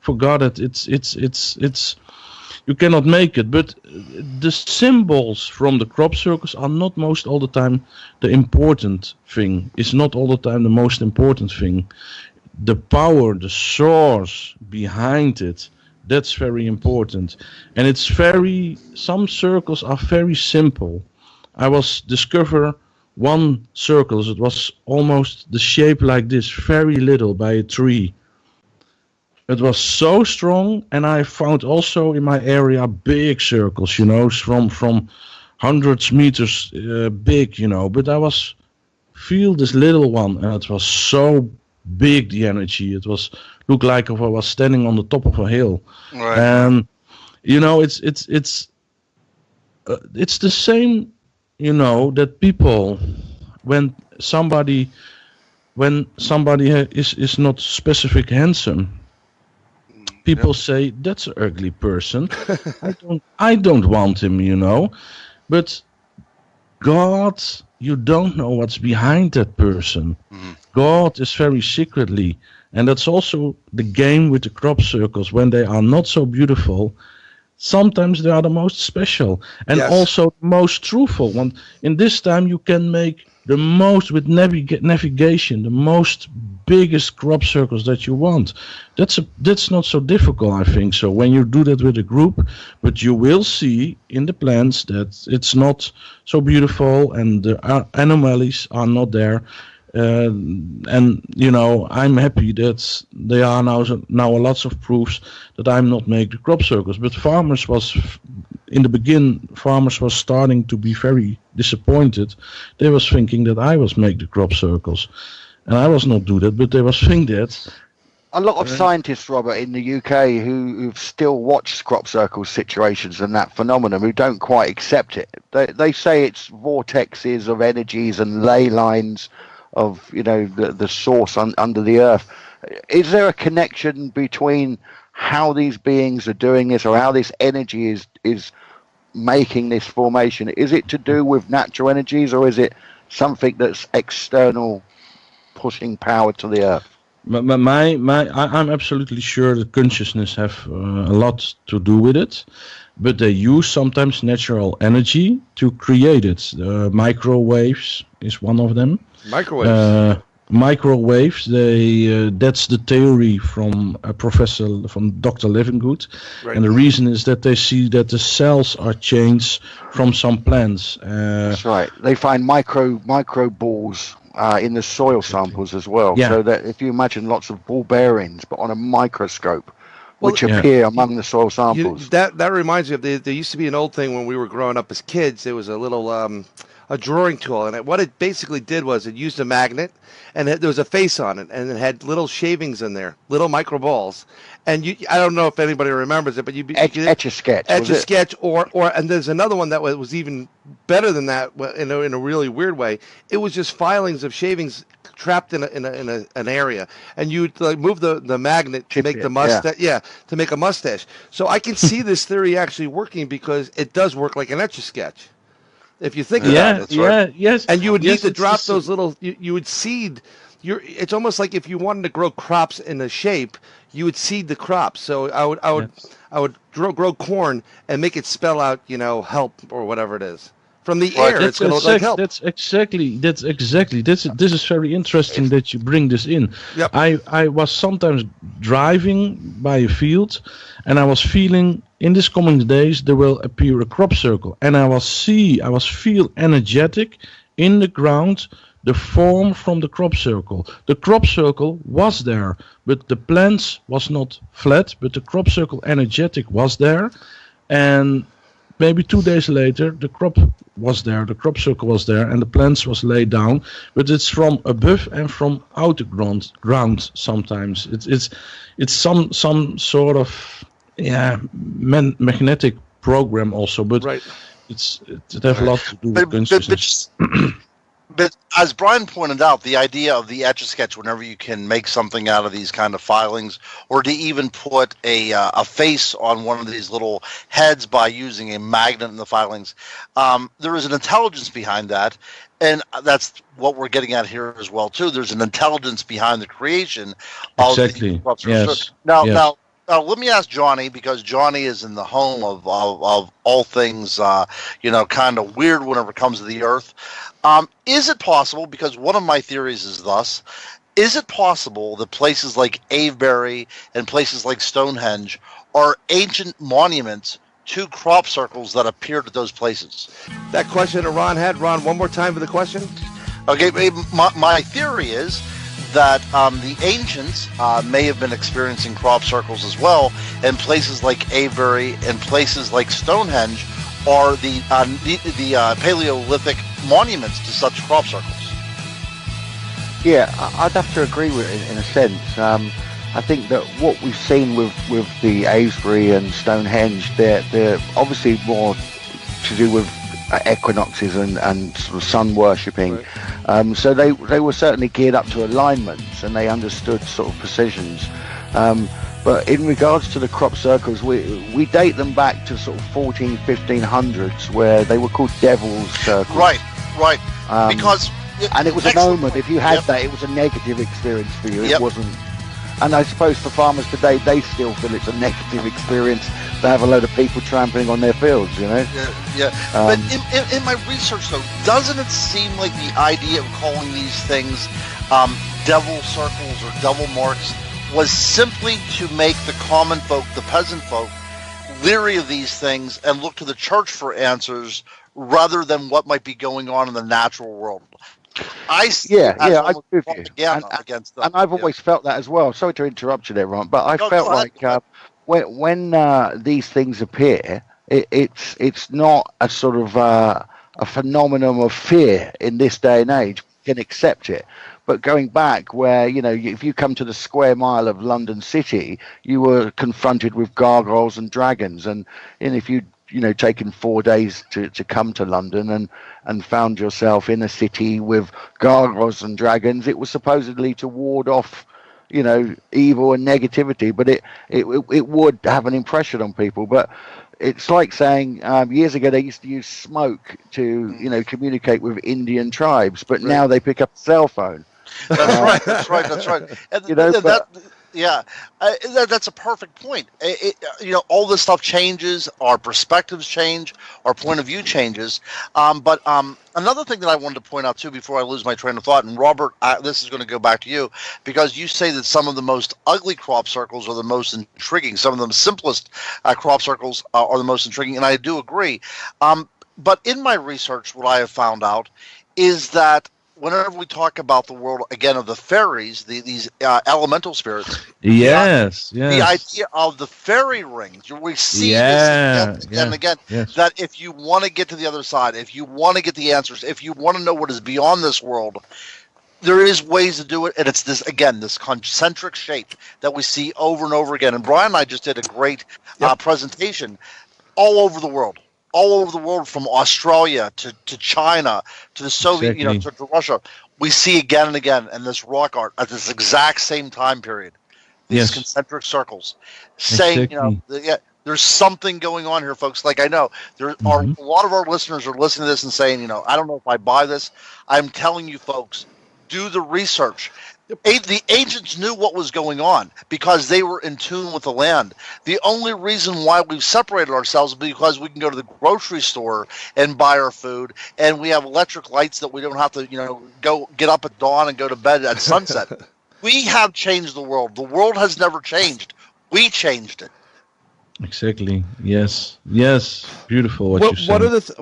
forgot it. It's you cannot make it. But the symbols from the crop circles are not most all the time the important thing. It's not all the time the most important thing. The power, the source behind it, That's very important. And some circles are very simple. I was discover one circle. It was almost the shape like this, very little, by a tree. It was so strong, and I found also in my area big circles, from hundreds meters big, But I feel this little one, and it was so big, the energy. It looked like if I was standing on the top of a hill. Right. And it's the same, that people, when somebody is not specific handsome, people say that's an ugly person. I don't want him, But God, you don't know what's behind that person. God is very secretly, and that's also the game with the crop circles. When they are not so beautiful, sometimes they are the most special and also the most truthful. In this time you can make the most with navigation, the most biggest crop circles that you want. That's not so difficult, I think. So when you do that with a group, but you will see in the plants that it's not so beautiful and the anomalies are not there. And I'm happy that there are now lots of proofs that I'm not making the crop circles. But farmers was starting to be very disappointed. They was thinking that I was making the crop circles, and I was not do that. But they was think that. A lot of scientists, Robert, in the UK who've still watched crop circle situations and that phenomenon, who don't quite accept it. They say it's vortexes of energies and ley lines of the source under the earth. Is there a connection between how these beings are doing this, or how this energy is making this formation? Is it to do with natural energies, or is it something that's external, pushing power to the earth? I'm absolutely sure that consciousness have a lot to do with it, but they use sometimes natural energy to create it. Microwaves is one of them. Microwaves. That's the theory from a professor, from Dr. Livingood, and the reason is that they see that the cells are changed from some plants. That's right. They find micro balls in the soil samples as well. Yeah. So that if you imagine lots of ball bearings, but on a microscope, which appear among the soil samples. That reminds me of there used to be an old thing when we were growing up as kids. There was a little a drawing tool, and what it basically did was it used a magnet, and there was a face on it, and it had little shavings in there, little micro balls. And I don't know if anybody remembers it, but Etch-a-Sketch, or and there's another one that was even better than that in a really weird way. It was just filings of shavings trapped in an area, and you'd move the magnet to make the mustache. To make a mustache. So I can see this theory actually working, because it does work like an Etch-a-Sketch. If you think about it, yes, and you would need to drop those little. You would seed. It's almost like if you wanted to grow crops in a shape, you would seed the crops. So I would grow corn and make it spell out, help or whatever it is. From the air, it's going to look like help. That's exactly. This is very interesting that you bring this in. Yep. I was sometimes driving by a field, and I was feeling in these coming days there will appear a crop circle, and I feel energetic in the ground, the form from the crop circle. The crop circle was there, but the plants was not flat, but the crop circle energetic was there, and maybe 2 days later, the crop was there, the crop circle was there, and the plants was laid down. But it's from above and from out the ground sometimes. It's some sort of magnetic program also, but it has a lot to do with consciousness. But as Bryan pointed out, the idea of the Etch-a-Sketch, whenever you can make something out of these kind of filings, or to even put a face on one of these little heads by using a magnet in the filings, there is an intelligence behind that, and that's what we're getting at here as well too. There's an intelligence behind the creation of exactly. Yes. Now, let me ask Johny, because Johny is in the home of all things, kind of weird whenever it comes to the earth. Is it possible, because one of my theories is thus, is it possible that places like Avebury and places like Stonehenge are ancient monuments to crop circles that appeared at those places. That question that Ron had. Ron, one more time for the question. Okay, my theory is that the ancients may have been experiencing crop circles as well, and places like Avebury and places like Stonehenge are the Paleolithic monuments to such crop circles. Yeah, I'd have to agree with it in a sense. I think that what we've seen with the Avebury and Stonehenge, they're obviously more to do with equinoxes and sort of sun worshipping. Right. So they were certainly geared up to alignments, and they understood sort of precisions. But in regards to the crop circles, we date them back to sort of 1500s, where they were called devil's circles. Right. Because... and it was an omen. If you had that, it was a negative experience for you. It wasn't. And I suppose for farmers today, they still feel it's a negative experience to have a load of people trampling on their fields, you know? But in my research, though, doesn't it seem like the idea of calling these things devil circles or devil marks was simply to make the common folk, the peasant folk, leery of these things and look to the church for answers rather than what might be going on in the natural world? I agree with you. And I've always felt that as well. Sorry to interrupt you there, Ron, but I felt like when these things appear, it's not a sort of a phenomenon of fear in this day and age. We can accept it. But going back where, you know, if you come to the square mile of London City, you were confronted with gargoyles and dragons. And if you taken 4 days to come to London and found yourself in a city with gargoyles and dragons, it was supposedly to ward off, evil and negativity, but it would have an impression on people. But it's like saying years ago they used to use smoke to, communicate with Indian tribes, but now they pick up a cell phone. That's right. And, that's a perfect point. All this stuff changes, our perspectives change, our point of view changes. But another thing that I wanted to point out too, before I lose my train of thought, and Robbert, this is going to go back to you, because you say that some of the most ugly crop circles are the most intriguing. Some of the simplest crop circles are the most intriguing, and I do agree. But in my research, what I have found out is that whenever we talk about the world, again, of the fairies, these elemental spirits, the idea of the fairy rings, we see this again and again, that if you want to get to the other side, if you want to get the answers, if you want to know what is beyond this world, there is ways to do it, and it's this concentric shape that we see over and over again. And Bryan and I just did a great presentation all over the world. All over the world, from Australia to China to the Soviet, to Russia, we see again and again in this rock art at this exact same time period, these concentric circles, saying, there's something going on here, folks. Like, I know there are a lot of our listeners are listening to this and saying, I don't know if I buy this. I'm telling you, folks, do the research. The ancients knew what was going on because they were in tune with the land. The only reason why we've separated ourselves is because we can go to the grocery store and buy our food, and we have electric lights that we don't have to, go get up at dawn and go to bed at sunset. We have changed the world. The world has never changed. We changed it. Exactly. Yes. Beautiful. What you said.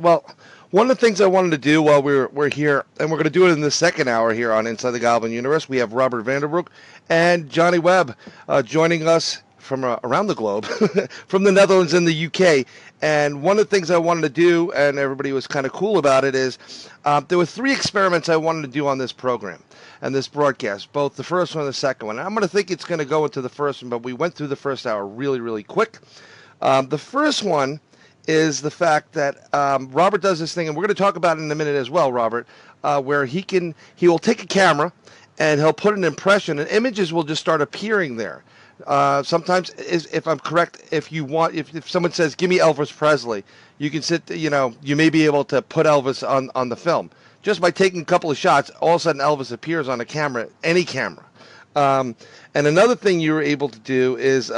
One of the things I wanted to do while we're here, and we're going to do it in the second hour here on Inside the Goblin Universe, we have Robbert Vanderbroek and Johny Webb joining us from around the globe, from the Netherlands and the UK. And one of the things I wanted to do, and everybody was kind of cool about it, is there were 3 experiments I wanted to do on this program and this broadcast, both the first one and the second one. And I'm going to think it's going to go into the first one, but we went through the first hour really, really quick. The first one is the fact that Robbert does this thing, and we're going to talk about it in a minute as well, Robbert, where he will take a camera and he'll put an impression, and images will just start appearing there. Sometimes, if I'm correct, if someone says, "Give me Elvis Presley," you can you may be able to put Elvis on the film just by taking a couple of shots. All of a sudden, Elvis appears on a camera, any camera. And another thing you were able to do is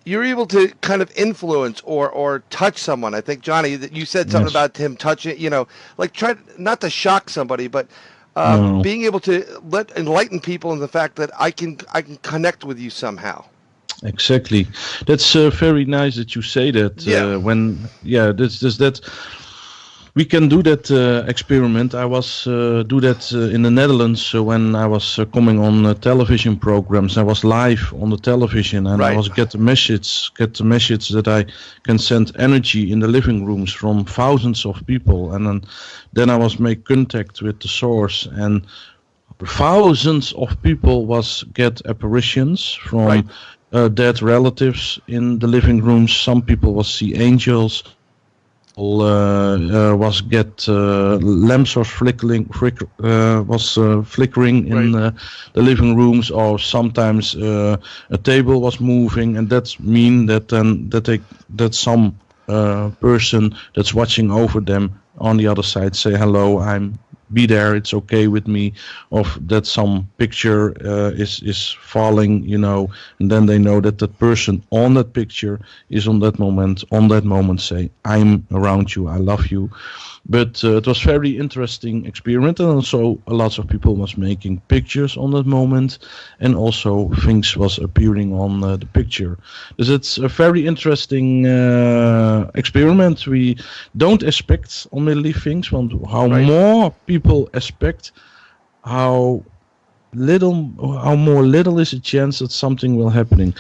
you're able to kind of influence or touch someone. I think, Johnny, that you said something about him touching, like try not to shock somebody, but being able to enlighten people in the fact that I can connect with you somehow. Exactly. That's very nice that you say that. That we can do that experiment. I was do that in the Netherlands when I was coming on television programs. I was live on the television, and I was get the message that I can send energy in the living rooms from thousands of people, and then I was make contact with the source, and thousands of people was get apparitions from dead relatives in the living rooms. Some people was see angels. Was get lamps was flickering in the living rooms, or sometimes a table was moving, and that's mean that some person that's watching over them on the other side say hello, be there, it's okay with me, of that some picture is falling, and then they know that the person on that picture is on that moment say, I'm around you, I love you. But it was very interesting experiment, and also a lot of people was making pictures on that moment, and also things was appearing on the picture. So it's a very interesting experiment. We don't expect only things, but how more people expect, how more little is a chance that something will happening.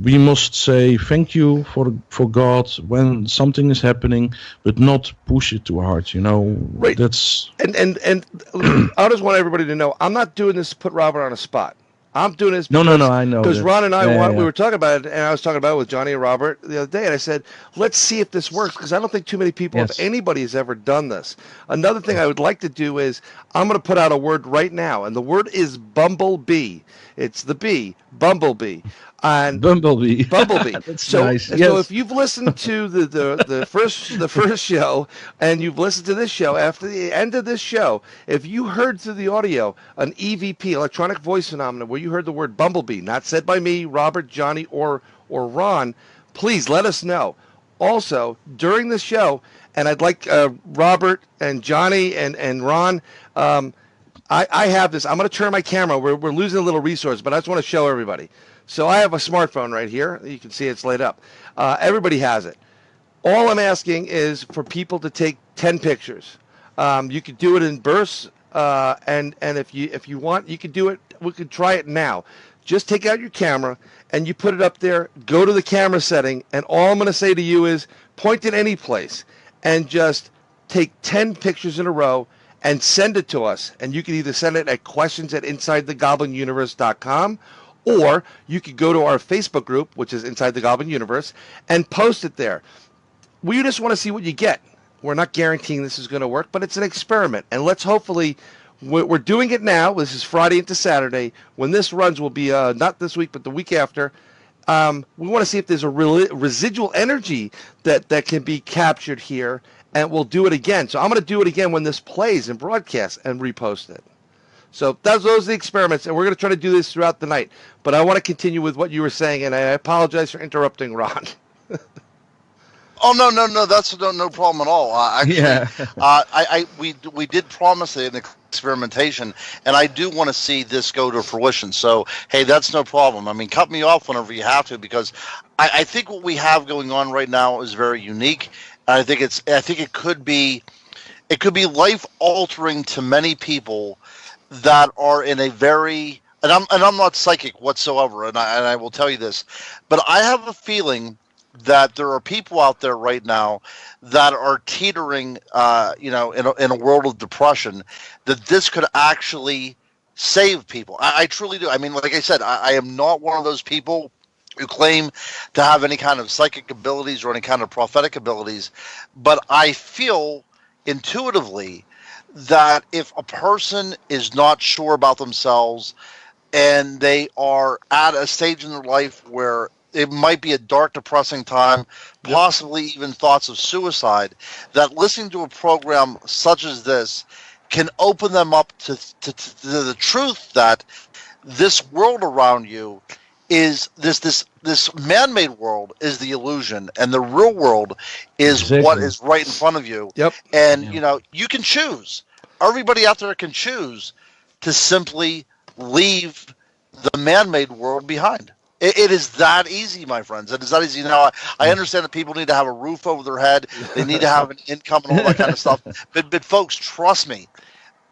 We must say thank you for God when something is happening, but not push it too hard. Right. That's and I just want everybody to know I'm not doing this to put Robert on a spot. I'm doing this because, no, I know, because Ron and I we were talking about it, and I was talking about it with Johnny and Robert the other day, and I said, let's see if this works, because I don't think too many people, if anybody, has ever done this. Another thing I would like to do is I'm going to put out a word right now, and the word is bumblebee. It's the bee, bumblebee. And Bumblebee. That's nice. So if you've listened to the first show, and you've listened to this show, after the end of this show, if you heard through the audio an EVP, electronic voice phenomenon, where you heard the word bumblebee, not said by me, Robert, Johnny, or Ron, please let us know. Also, during the show, and I'd like Robert and Johnny and Ron, I have this. I'm going to turn my camera. We're losing a little resource, but I just want to show everybody. So I have a smartphone right here. You can see it's lit up. Everybody has it. All I'm asking is for people to take 10 pictures. You could do it in bursts, and if you want, you could do it. We could try it now. Just take out your camera and you put it up there. Go to the camera setting, and all I'm going to say to you is point at any place and just take 10 pictures in a row and send it to us. And you can either send it at questions@InsideTheGoblinUniverse.com, or you could go to our Facebook group, which is Inside the Goblin Universe, and post it there. We just want to see what you get. We're not guaranteeing this is going to work, but it's an experiment. And let's hopefully, we're doing it now. This is Friday into Saturday. When this runs will be not this week, but the week after. We want to see if there's a residual energy that can be captured here, and we'll do it again. So I'm going to do it again when this plays and broadcasts and repost it. So those are the experiments, and we're going to try to do this throughout the night. But I want to continue with what you were saying, and I apologize for interrupting, Ron. Oh, no, that's no problem at all. We did promise an experimentation, and I do want to see this go to fruition. So, hey, that's no problem. I mean, cut me off whenever you have to, because I think what we have going on right now is very unique. I think it could be life altering to many people that are in a very, and I'm not psychic whatsoever, and I will tell you this, but I have a feeling that there are people out there right now that are teetering, in a world of depression, that this could actually save people. I truly do. I mean, like I said, I am not one of those people who claim to have any kind of psychic abilities or any kind of prophetic abilities, but I feel intuitively that if a person is not sure about themselves and they are at a stage in their life where it might be a dark, depressing time, possibly even thoughts of suicide, that listening to a program such as this can open them up to the truth that this world around you is this man-made world is the illusion, and the real world is what is right in front of you. Yep. And you can choose. Everybody out there can choose to simply leave the man-made world behind. It is that easy, my friends. It is that easy. Now, I understand that people need to have a roof over their head. They need to have an income and all that kind of stuff. But folks, trust me.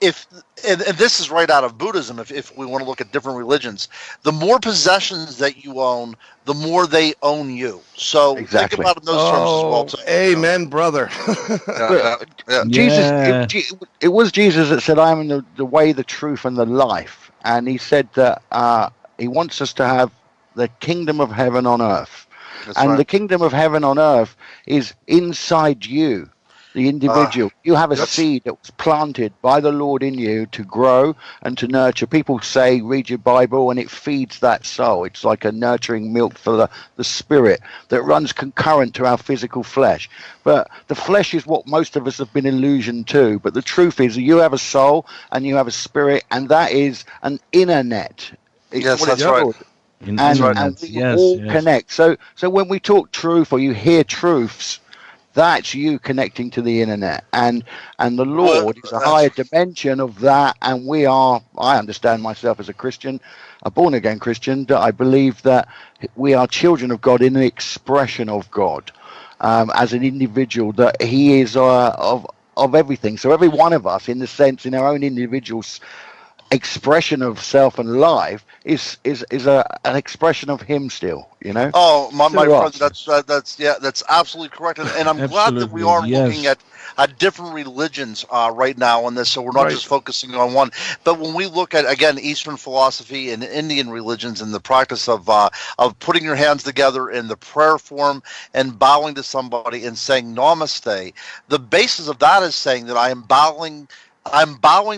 And this is right out of Buddhism, if we want to look at different religions, the more possessions that you own, the more they own you. So think about it in those terms as well. Too. Amen, brother. Jesus, it was Jesus that said, "I am the way, the truth, and the life." And he said that he wants us to have the kingdom of heaven on earth. That's and right. The kingdom of heaven on earth is inside you. The individual. You have a seed that was planted by the Lord in you to grow and to nurture. People say, read your Bible, and it feeds that soul. It's like a nurturing milk for the spirit that runs concurrent to our physical flesh. But the flesh is what most of us have been illusioned to. But the truth is, you have a soul and you have a spirit, and that is an inner net. Yes, that's right. And we all connect. So when we talk truth or you hear truths, that's you connecting to the internet, and the Lord is a higher dimension of that. And I understand myself as a Christian, a born again Christian, that I believe that we are children of God in the expression of God, as an individual, that He is of everything. So every one of us, in the sense, in our own individual expression of self and life, is an expression of Him still, you know. Oh, my friend, that's absolutely correct, and I'm glad that we are looking at different religions right now on this, so we're not just focusing on one. But when we look at, again, Eastern philosophy and Indian religions and the practice of putting your hands together in the prayer form and bowing to somebody and saying namaste, the basis of that is saying that I'm bowing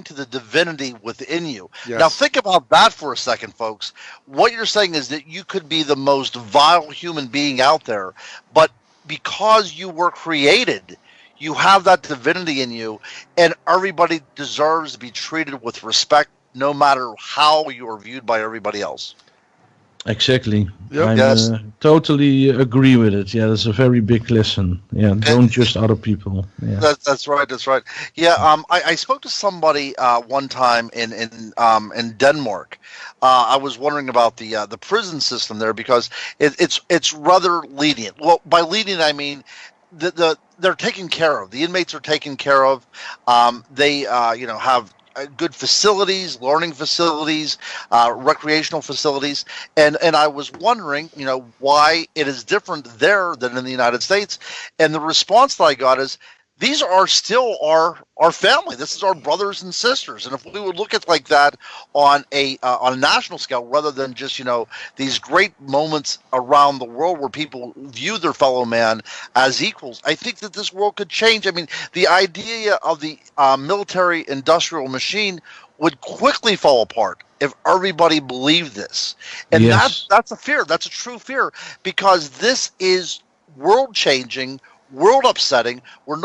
to the divinity within you. Yes. Now think about that for a second, folks. What you're saying is that you could be the most vile human being out there, but because you were created, you have that divinity in you, and everybody deserves to be treated with respect no matter how you are viewed by everybody else. Exactly. Yep. I totally agree with it. Yeah, that's a very big lesson. Yeah, don't just other people. Yeah. That's right. That's right. Yeah. I spoke to somebody one time in Denmark. I was wondering about the prison system there because it's rather lenient. Well, by lenient I mean they're taken care of. The inmates are taken care of. They have good facilities, learning facilities, recreational facilities, and I was wondering, why it is different there than in the United States. And the response that I got is, these are still our family. This is our brothers and sisters. And if we would look at like that on a national scale, rather than just these great moments around the world where people view their fellow man as equals, I think that this world could change. I mean, the idea of the military industrial machine would quickly fall apart if everybody believed this. And that's a fear. That's a true fear, because this is world changing, world upsetting. We're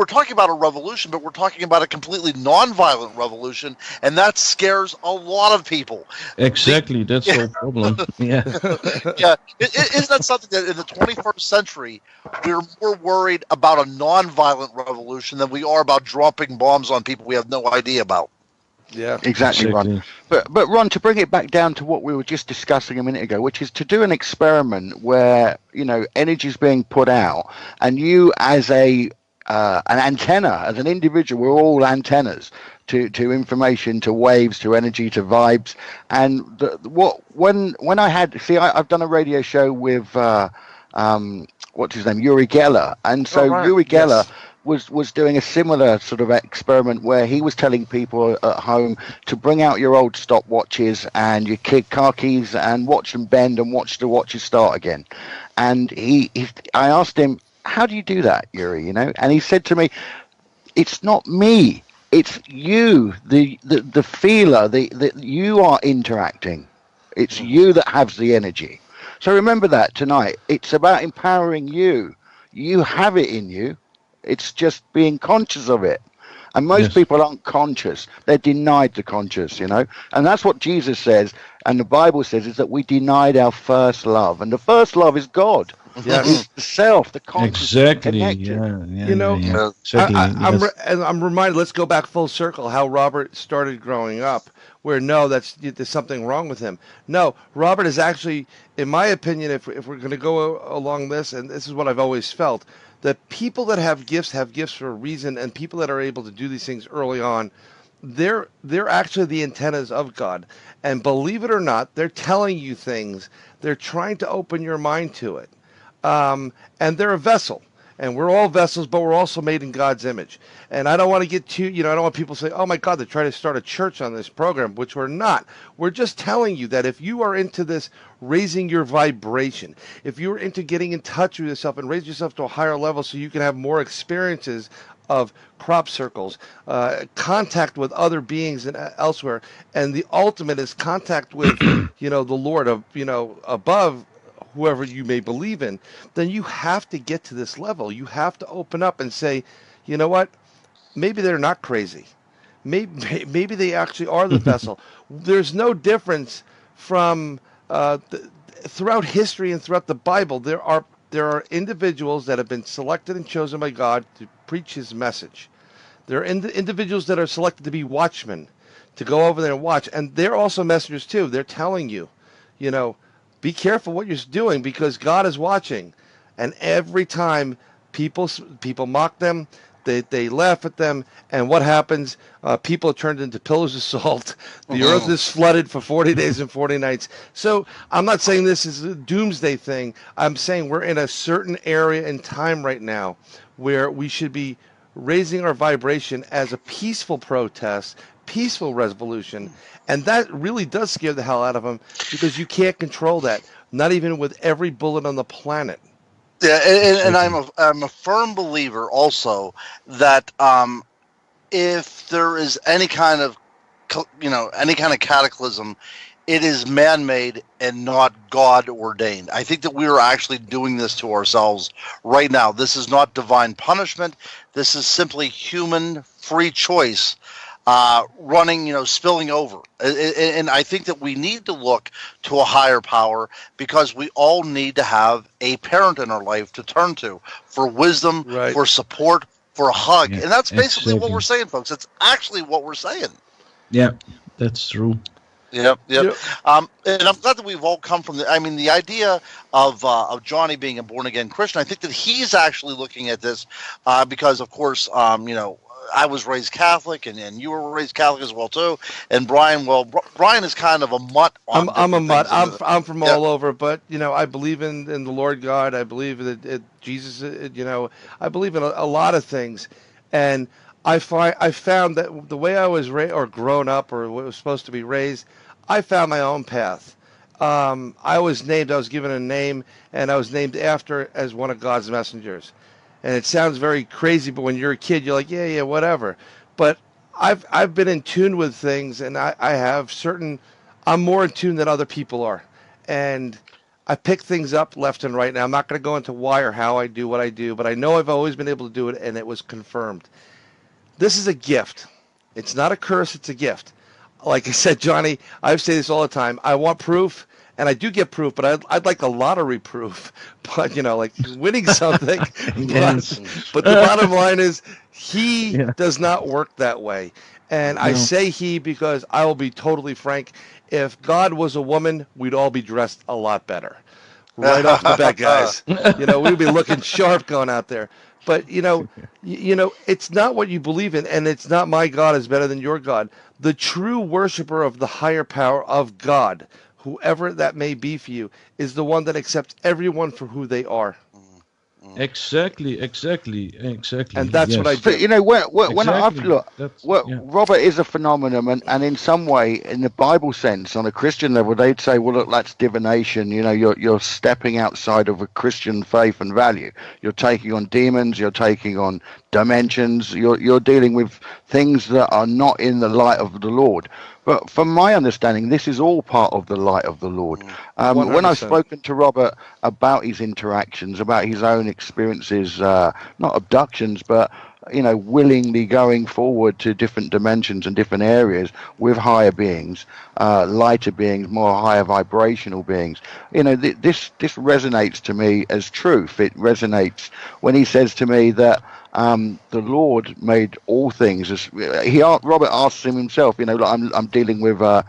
talking about a revolution, but we're talking about a completely non-violent revolution, and that scares a lot of people. Exactly, that's the problem. Yeah. Yeah. Isn't that something that in the 21st century we're more worried about a non-violent revolution than we are about dropping bombs on people we have no idea about? Yeah, exactly, Ron. But Ron, to bring it back down to what we were just discussing a minute ago, which is to do an experiment where energy is being put out, and you as an antenna, as an individual, we're all antennas to information, to waves, to energy, to vibes. And when I've done a radio show with what's his name, Uri Geller, and so Uri Geller. Yes. Was doing a similar sort of experiment where he was telling people at home to bring out your old stopwatches and your car keys and watch them bend and watch the watches start again. And I asked him, how do you do that, Yuri? And he said to me, it's not me, it's you, the feeler, that you are interacting. It's you that has the energy. So remember that tonight. It's about empowering you. You have it in you. It's just being conscious of it. And most people aren't conscious. They're denied the conscious, And that's what Jesus says, and the Bible says, is that we denied our first love. And the first love is God. Yes. The self, the consciousness. Exactly. Yeah. You know, Exactly. I'm reminded. Let's go back full circle. How Robbert started growing up. Where no, there's something wrong with him. No, Robbert is actually, in my opinion, if we're going to go along this, and this is what I've always felt, that people that have gifts for a reason, and people that are able to do these things early on, they're actually the antennas of God. And believe it or not, they're telling you things. They're trying to open your mind to it. And they're a vessel. And we're all vessels, but we're also made in God's image. And I don't want to get too, I don't want people to say, oh my God, they're trying to start a church on this program, which we're not. We're just telling you that if you are into this, raising your vibration, if you're into getting in touch with yourself and raise yourself to a higher level so you can have more experiences of crop circles, contact with other beings and elsewhere, and the ultimate is contact with, the Lord of, above, whoever you may believe in, then you have to get to this level. You have to open up and say, you know what? Maybe they're not crazy. Maybe they actually are the vessel. There's no difference from throughout history and throughout the Bible. There are individuals that have been selected and chosen by God to preach His message. There are individuals that are selected to be watchmen, to go over there and watch, and they're also messengers too. They're telling you, be careful what you're doing because God is watching. And every time people mock them, they laugh at them, and what happens? People are turned into pillars of salt. The earth is flooded for 40 days and 40 nights. So I'm not saying this is a doomsday thing. I'm saying we're in a certain area in time right now where we should be raising our vibration as a peaceful protest, peaceful resolution, and that really does scare the hell out of them because you can't control that, not even with every bullet on the planet. Yeah, and I'm a firm believer also that if there is any kind of cataclysm, it is man-made and not God-ordained. I think that we are actually doing this to ourselves right now. This is not divine punishment. This is simply human free choice running, spilling over. And I think that we need to look to a higher power because we all need to have a parent in our life to turn to for wisdom, for support, for a hug. Yeah, and that's basically what we're saying, folks. It's actually what we're saying. Yeah, that's true. Yep. And I'm glad that we've all come from the idea of Johnny being a born-again Christian. I think that he's actually looking at this because, of course, I was raised Catholic, and you were raised Catholic as well too. And Bryan, Bryan is kind of a mutt. I'm a mutt. I'm from all over, but I believe in the Lord God. I believe that Jesus. I believe in a lot of things, and I found that the way I was raised or grown up or was supposed to be raised, I found my own path. I was given a name, and I was named after as one of God's messengers. And it sounds very crazy, but when you're a kid, you're like, yeah, whatever. But I've been in tune with things, and I'm more in tune than other people are. And I pick things up left and right. Now, I'm not going to go into why or how I do what I do, but I know I've always been able to do it, and it was confirmed. This is a gift. It's not a curse, it's a gift. Like I said, Johnny, I say this all the time. I want proof, and I do get proof, but I'd like a lottery proof. But, like winning something. Yes. But the bottom line is he does not work that way. And I say he because I will be totally frank. If God was a woman, we'd all be dressed a lot better. Right off the bat, guys. We'd be looking sharp going out there. But, it's not what you believe in, and it's not my God is better than your God. The true worshiper of the higher power of God, whoever that may be for you, is the one that accepts everyone for who they are. Exactly. And that's what I do. But, when Robbert is a phenomenon, and in some way, in the Bible sense, on a Christian level, they'd say, well, look, that's divination. You're stepping outside of a Christian faith and value. You're taking on demons. You're taking on dimensions. You're dealing with things that are not in the light of the Lord. But from my understanding, this is all part of the light of the Lord. When I've spoken to Robbert about his interactions, about his own experiences, not abductions, but willingly going forward to different dimensions and different areas with higher beings, lighter beings, more higher vibrational beings. This resonates to me as truth. It resonates when he says to me that the Lord made all things. Robbert asks him himself, like I'm dealing with a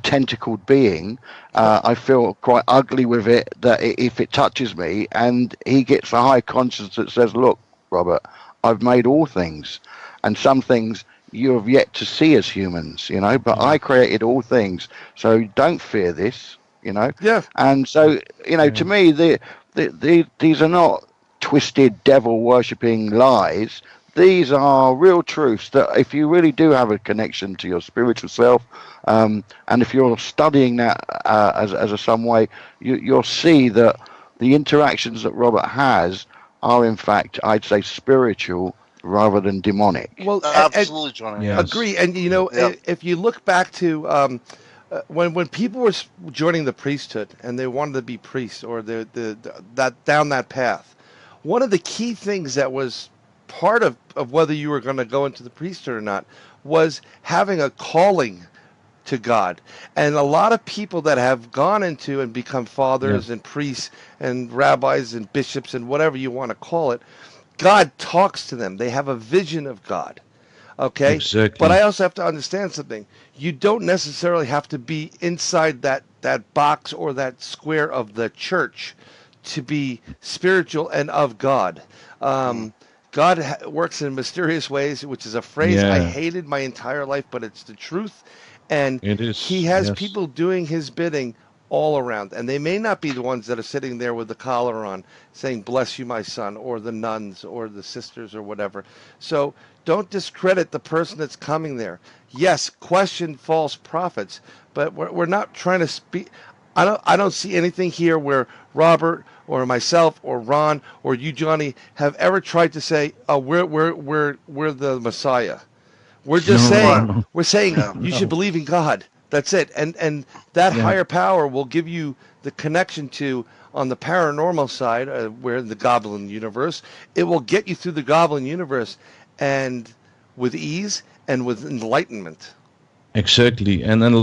tentacled being. I feel quite ugly with it, that if it touches me, and he gets a high conscience that says, look, Robbert, I've made all things, and some things you have yet to see as humans, but I created all things, so don't fear this, Yeah. And so, to me, these are not twisted devil worshipping lies. These are real truths that if you really do have a connection to your spiritual self, and if you're studying that as some way, you'll see that the interactions that Robbert has are in fact, I'd say, spiritual rather than demonic. Well, absolutely, Johnny. Yes. Agree. And if you look back to when people were joining the priesthood and they wanted to be priests or that down that path, one of the key things that was part of whether you were going to go into the priesthood or not was having a calling to God. And a lot of people that have gone into and become fathers and priests and rabbis and bishops and whatever you want to call it, God talks to them. They have a vision of God. Okay? Exactly. But I also have to understand something. You don't necessarily have to be inside that box or that square of the church to be spiritual and of God. God works in mysterious ways, which is a phrase I hated my entire life, but it's the truth. And he has people doing his bidding all around. And they may not be the ones that are sitting there with the collar on saying, bless you, my son, or the nuns or the sisters or whatever. So don't discredit the person that's coming there. Yes, question false prophets, but we're not trying to speak. I don't see anything here where Robbert or myself or Ron or you, Johnny, have ever tried to say, oh, we're the Messiah. We're just saying you should believe in God. That's it. And that higher power will give you the connection to, on the paranormal side, where the Goblin Universe, it will get you through the Goblin Universe and with ease and with enlightenment. Exactly. And then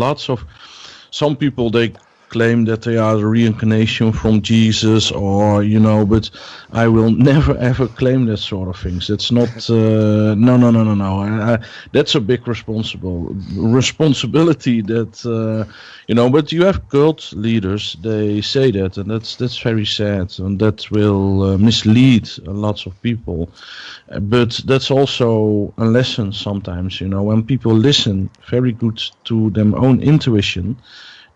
some people, they claim that they are the reincarnation from Jesus, or but I will never ever claim that sort of things. That's not no. That's a big responsibility that but you have cult leaders, they say that, and that's very sad, and that will mislead lots of people. But that's also a lesson sometimes, when people listen very good to their own intuition,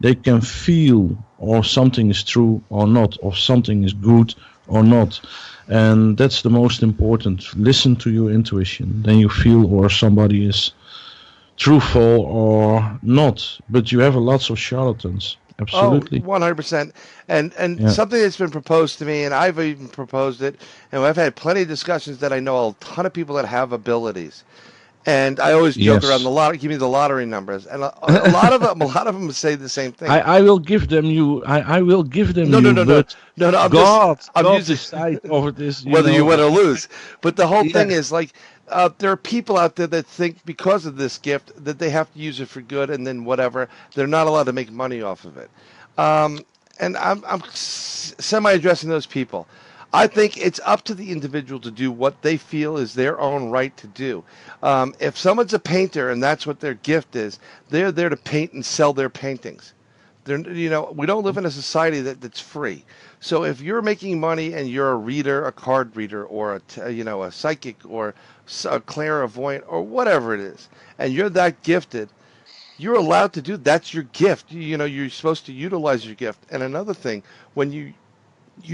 they can feel or something is true or not, or something is good or not. And that's the most important. Listen to your intuition. Then you feel or somebody is truthful or not. But you have lots of charlatans. Absolutely. 100%. And something that's been proposed to me, and I've even proposed it, and I've had plenty of discussions that I know a ton of people that have abilities. And I always joke around the lottery. Give me the lottery numbers, and a lot of them say the same thing. I will give them you. I will give them no. God decide over this. Whether you win or lose. But the whole thing is like, there are people out there that think because of this gift that they have to use it for good, and then whatever, they're not allowed to make money off of it. And I'm semi-addressing those people. I think it's up to the individual to do what they feel is their own right to do. If someone's a painter and that's what their gift is, they're there to paint and sell their paintings. We don't live in a society that's free. So if you're making money and you're a reader, a card reader, or a psychic, or a clairvoyant, or whatever it is, and you're that gifted, you're allowed to do. That's your gift. You're supposed to utilize your gift. And another thing, when you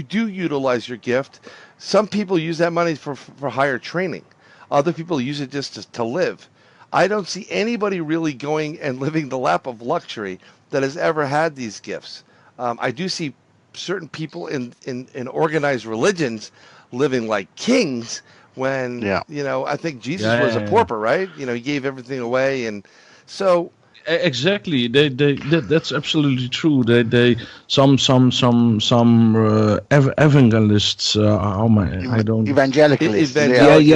do utilize your gift, some people use that money for higher training. Other people use it just to live. I don't see anybody really going and living the lap of luxury that has ever had these gifts. I do see certain people in organized religions living like kings when, I think Jesus was a pauper, right? He gave everything away. And so Exactly. That's absolutely true. Some evangelists. I don't. Evangelicalists.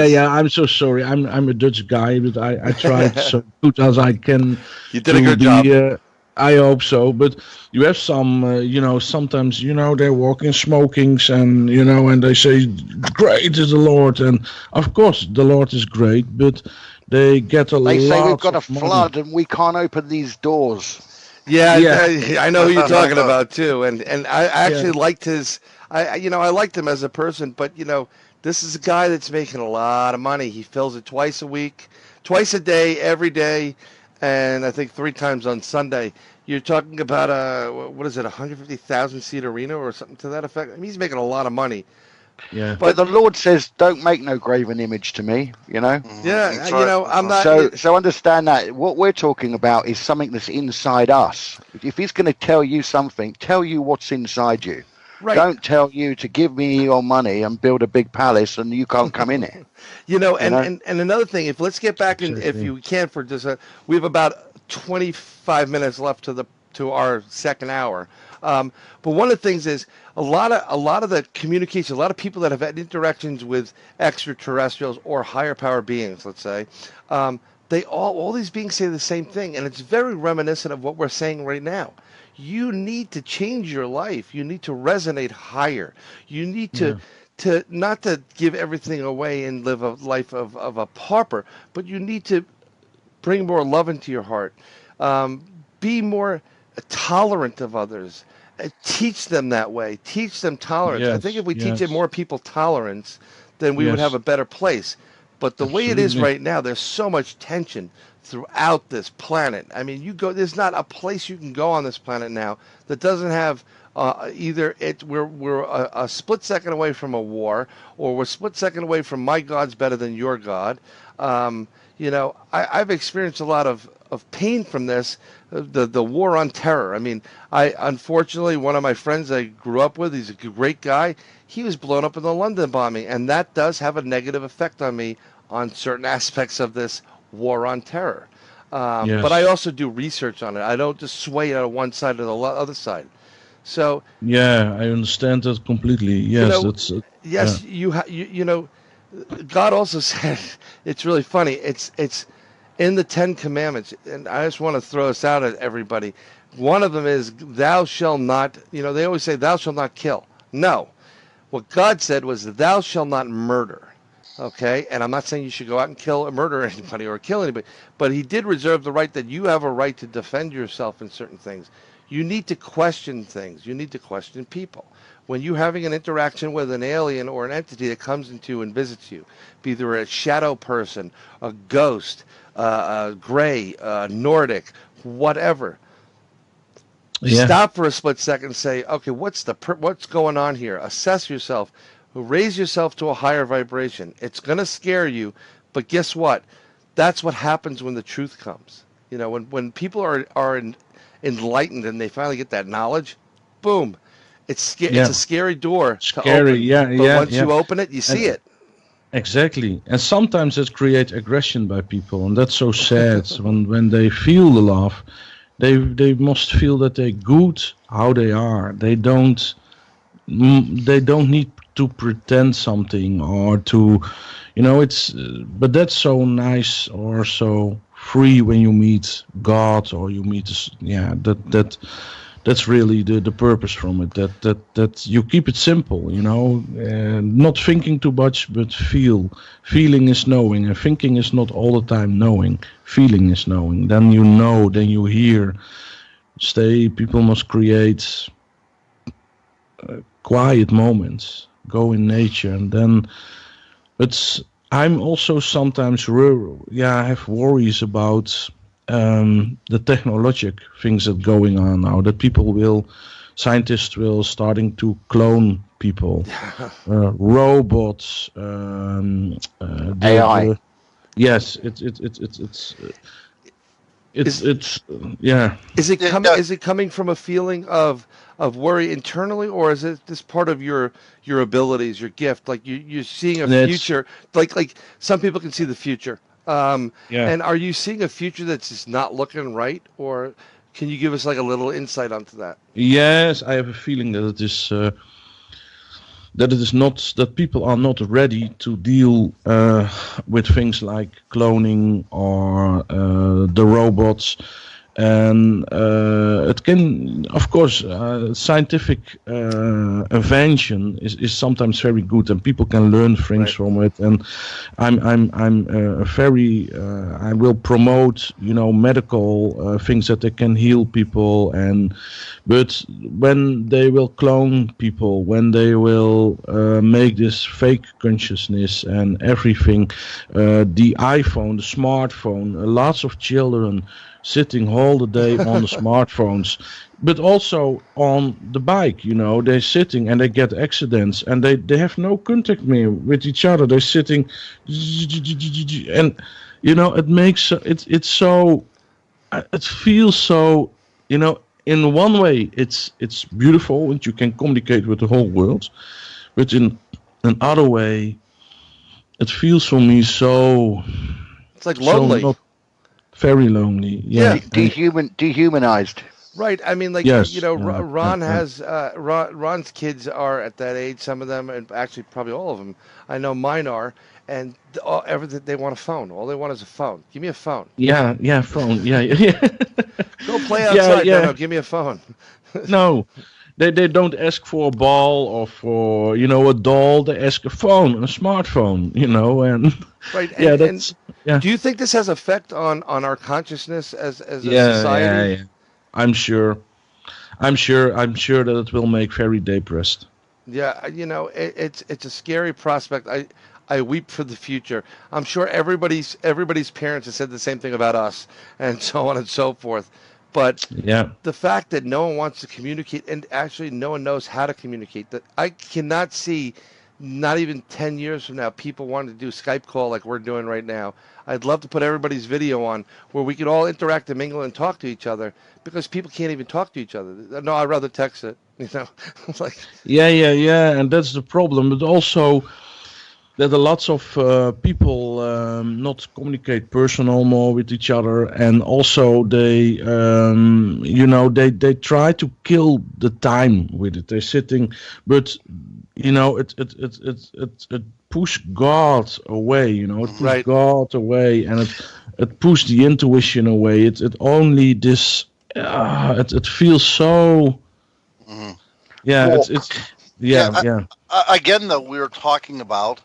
Yeah. I'm so sorry. I'm a Dutch guy, but I tried so good as I can. You did a good job. I hope so. But you have some, sometimes, they're walking smokings and, and they say, great is the Lord. And of course, the Lord is great, but they get a lot. They say we've got a money. flood and we can't open these doors. Yeah. I know who you're talking about too. And I actually liked his, I liked him as a person, but this is a guy that's making a lot of money. He fills it twice a week, twice a day, every day. And I think 3 times on Sunday. You're talking about a 150,000 seat arena or something to that effect. I mean, he's making a lot of money. Yeah. But the Lord says, "Don't make no graven image to me." Yeah. Right. I'm not. So understand that what we're talking about is something that's inside us. If He's going to tell you something, tell you what's inside you. Right. Don't tell you to give me your money and build a big palace and you can't come in it. And another thing, let's get back in, if you can, for just we have about 25 minutes left to our second hour. But one of the things is a lot of the communication, a lot of people that have had interactions with extraterrestrials or higher power beings, let's say, they all these beings say the same thing, and it's very reminiscent of what we're saying right now. You need to change your life. You need to resonate higher. You need to not to give everything away and live a life of a pauper, but you need to bring more love into your heart. Be more tolerant of others. Teach them that way. Teach them tolerance. I think if we teach more people tolerance, then we would have a better place. But the way it is right now, there's so much tension throughout this planet. I mean, there's not a place you can go on this planet now that doesn't have either we're a split second away from a war, or we're a split second away from my God's better than your God. I've experienced a lot of pain from this, the war on terror. I mean, unfortunately, one of my friends I grew up with, he's a great guy, he was blown up in the London bombing, and that does have a negative effect on me on certain aspects of this war on terror. But I also do research on it. I don't just sway on one side or the other side. So I understand that completely. Yes, God also said, it's really funny. It's in the 10 Commandments, and I just want to throw this out at everybody. One of them is, "Thou shalt not." They always say, "Thou shalt not kill." No, what God said was, "Thou shalt not murder." Okay, and I'm not saying you should go out and kill or murder anybody or kill anybody, but He did reserve the right that you have a right to defend yourself in certain things. You need to question things. You need to question people. When you're having an interaction with an alien or an entity that comes into and visits you, be either a shadow person, a ghost, a gray, Nordic, whatever, stop for a split second and say, okay, what's going on here? Assess yourself. Raise yourself to a higher vibration. It's going to scare you, but guess what? That's what happens when the truth comes. When people are enlightened and they finally get that knowledge, boom, it's a scary door to open. But once you open it, you see it. Exactly. And sometimes it creates aggression by people, and that's so sad. when they feel the love, they must feel that they're good how they are. They don't need to pretend something or to, but that's so nice or so free when you meet God or you meet that's really the purpose from it, that you keep it simple, not thinking too much, but feeling is knowing, and thinking is not all the time knowing. Feeling is knowing. Then you know, then you hear. People must create quiet moments, go in nature, and then I'm also sometimes I have worries about the technologic things that going on now, that scientists will starting to clone people, robots, AI. Yes, Is it coming from a feeling of worry internally, or is it this part of your abilities, your gift? Like you're seeing a future, like some people can see the future. And are you seeing a future that's just not looking right, or can you give us like a little insight onto that? Yes, I have a feeling that it is not that people are not ready to deal with things like cloning or the robots. And it can, of course, scientific invention is sometimes very good, and people can learn things from it. And I will promote, medical things that they can heal people. But when they will clone people, when they will make this fake consciousness and everything, the iPhone, the smartphone, lots of children sitting all the day on the smartphones, but also on the bike, they're sitting and they get accidents and they have no contact more with each other. They're sitting and, it makes, it's so, it feels so, in one way it's beautiful and you can communicate with the whole world, but in another way, it feels for me so, it's like lonely. So very lonely, dehumanized. Right. I mean, like, Ron has Ron's kids are at that age. Some of them, and actually probably all of them. I know mine are, and everything they want a phone. All they want is a phone. Give me a phone. Yeah, phone. Yeah. Go play outside. No, give me a phone. No, they don't ask for a ball or for a doll. They ask a phone, a smartphone. And right. And, do you think this has effect on our consciousness as a society? Yeah. I'm sure that it will make very depressed. Yeah, it's a scary prospect. I weep for the future. I'm sure everybody's parents have said the same thing about us, and so on and so forth. But the fact that no one wants to communicate, and actually no one knows how to communicate, that I cannot see, not even 10 years from now, people wanting to do Skype call like we're doing right now. I'd love to put everybody's video on where we could all interact and mingle and talk to each other, because people can't even talk to each other. No, I'd rather text it. Like. Yeah, and that's the problem. But also, that lots of people not communicate personal more with each other, and also they try to kill the time with it. They're sitting, but it push God away. It push God away, and it push the intuition away. It only this. It feels so. Mm-hmm. Yeah, well, again, though, we were talking about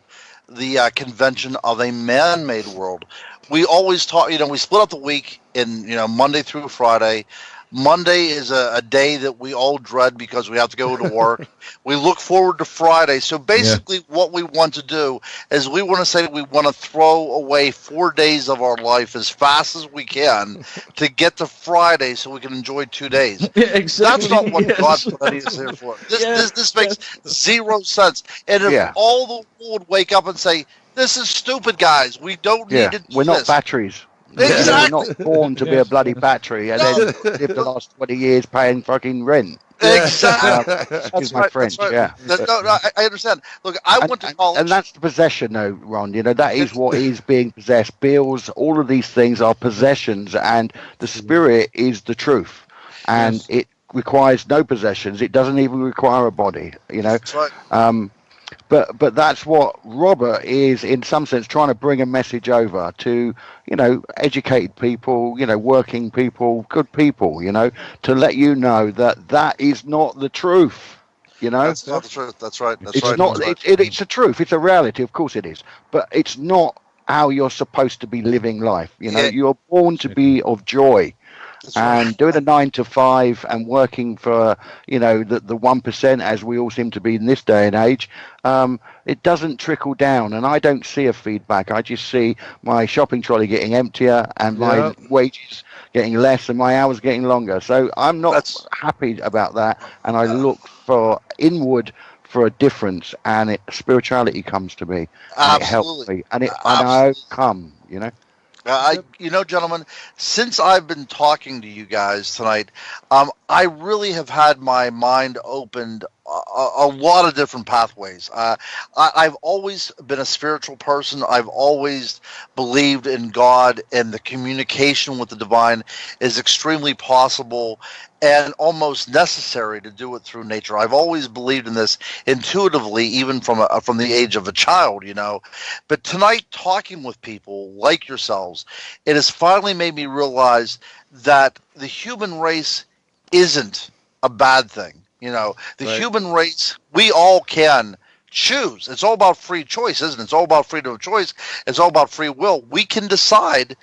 the convention of a man-made world. We always talk, we split up the week in, Monday through Friday. Monday is a day that we all dread because we have to go to work. We look forward to Friday. So basically what we want to do is we want to say we want to throw away 4 days of our life as fast as we can to get to Friday so we can enjoy 2 days. Yeah, exactly. That's not what God's plan is here for. This makes zero sense. And if all the world would wake up and say, this is stupid, guys. We don't need to do We're not this. Batteries. Exactly. We're not born to be a bloody battery and then live the last 20 years paying fucking rent. Exactly. Excuse my French. Right. Yeah. No, I understand. Look, I went to college. And that's the possession, though, Ron. That is what is being possessed. Bills, all of these things are possessions, and the spirit is the truth. And it requires no possessions. It doesn't even require a body, That's right. But that's what Robbert is, in some sense, trying to bring a message over to, educated people, working people, good people, to let you know that is not the truth, That's not the truth. That's right. It's the truth. It's a reality. Of course it is. But it's not how you're supposed to be living life. You're born to be of joy. And doing a 9 to 5 and working for, the 1%, as we all seem to be in this day and age, it doesn't trickle down. And I don't see a feedback. I just see my shopping trolley getting emptier and my wages getting less and my hours getting longer. So I'm not happy about that. And I look for inward for a difference, and spirituality comes to me. And it helps me. And I come, gentlemen, since I've been talking to you guys tonight, I really have had my mind opened a lot of different pathways. I've always been a spiritual person. I've always believed in God, and the communication with the divine is extremely possible and almost necessary to do it through nature. I've always believed in this intuitively, even from the age of a child, But tonight, talking with people like yourselves, it has finally made me realize that the human race isn't a bad thing. The human race, we all can choose. It's all about free choice, isn't it? It's all about freedom of choice. It's all about free will. We can decide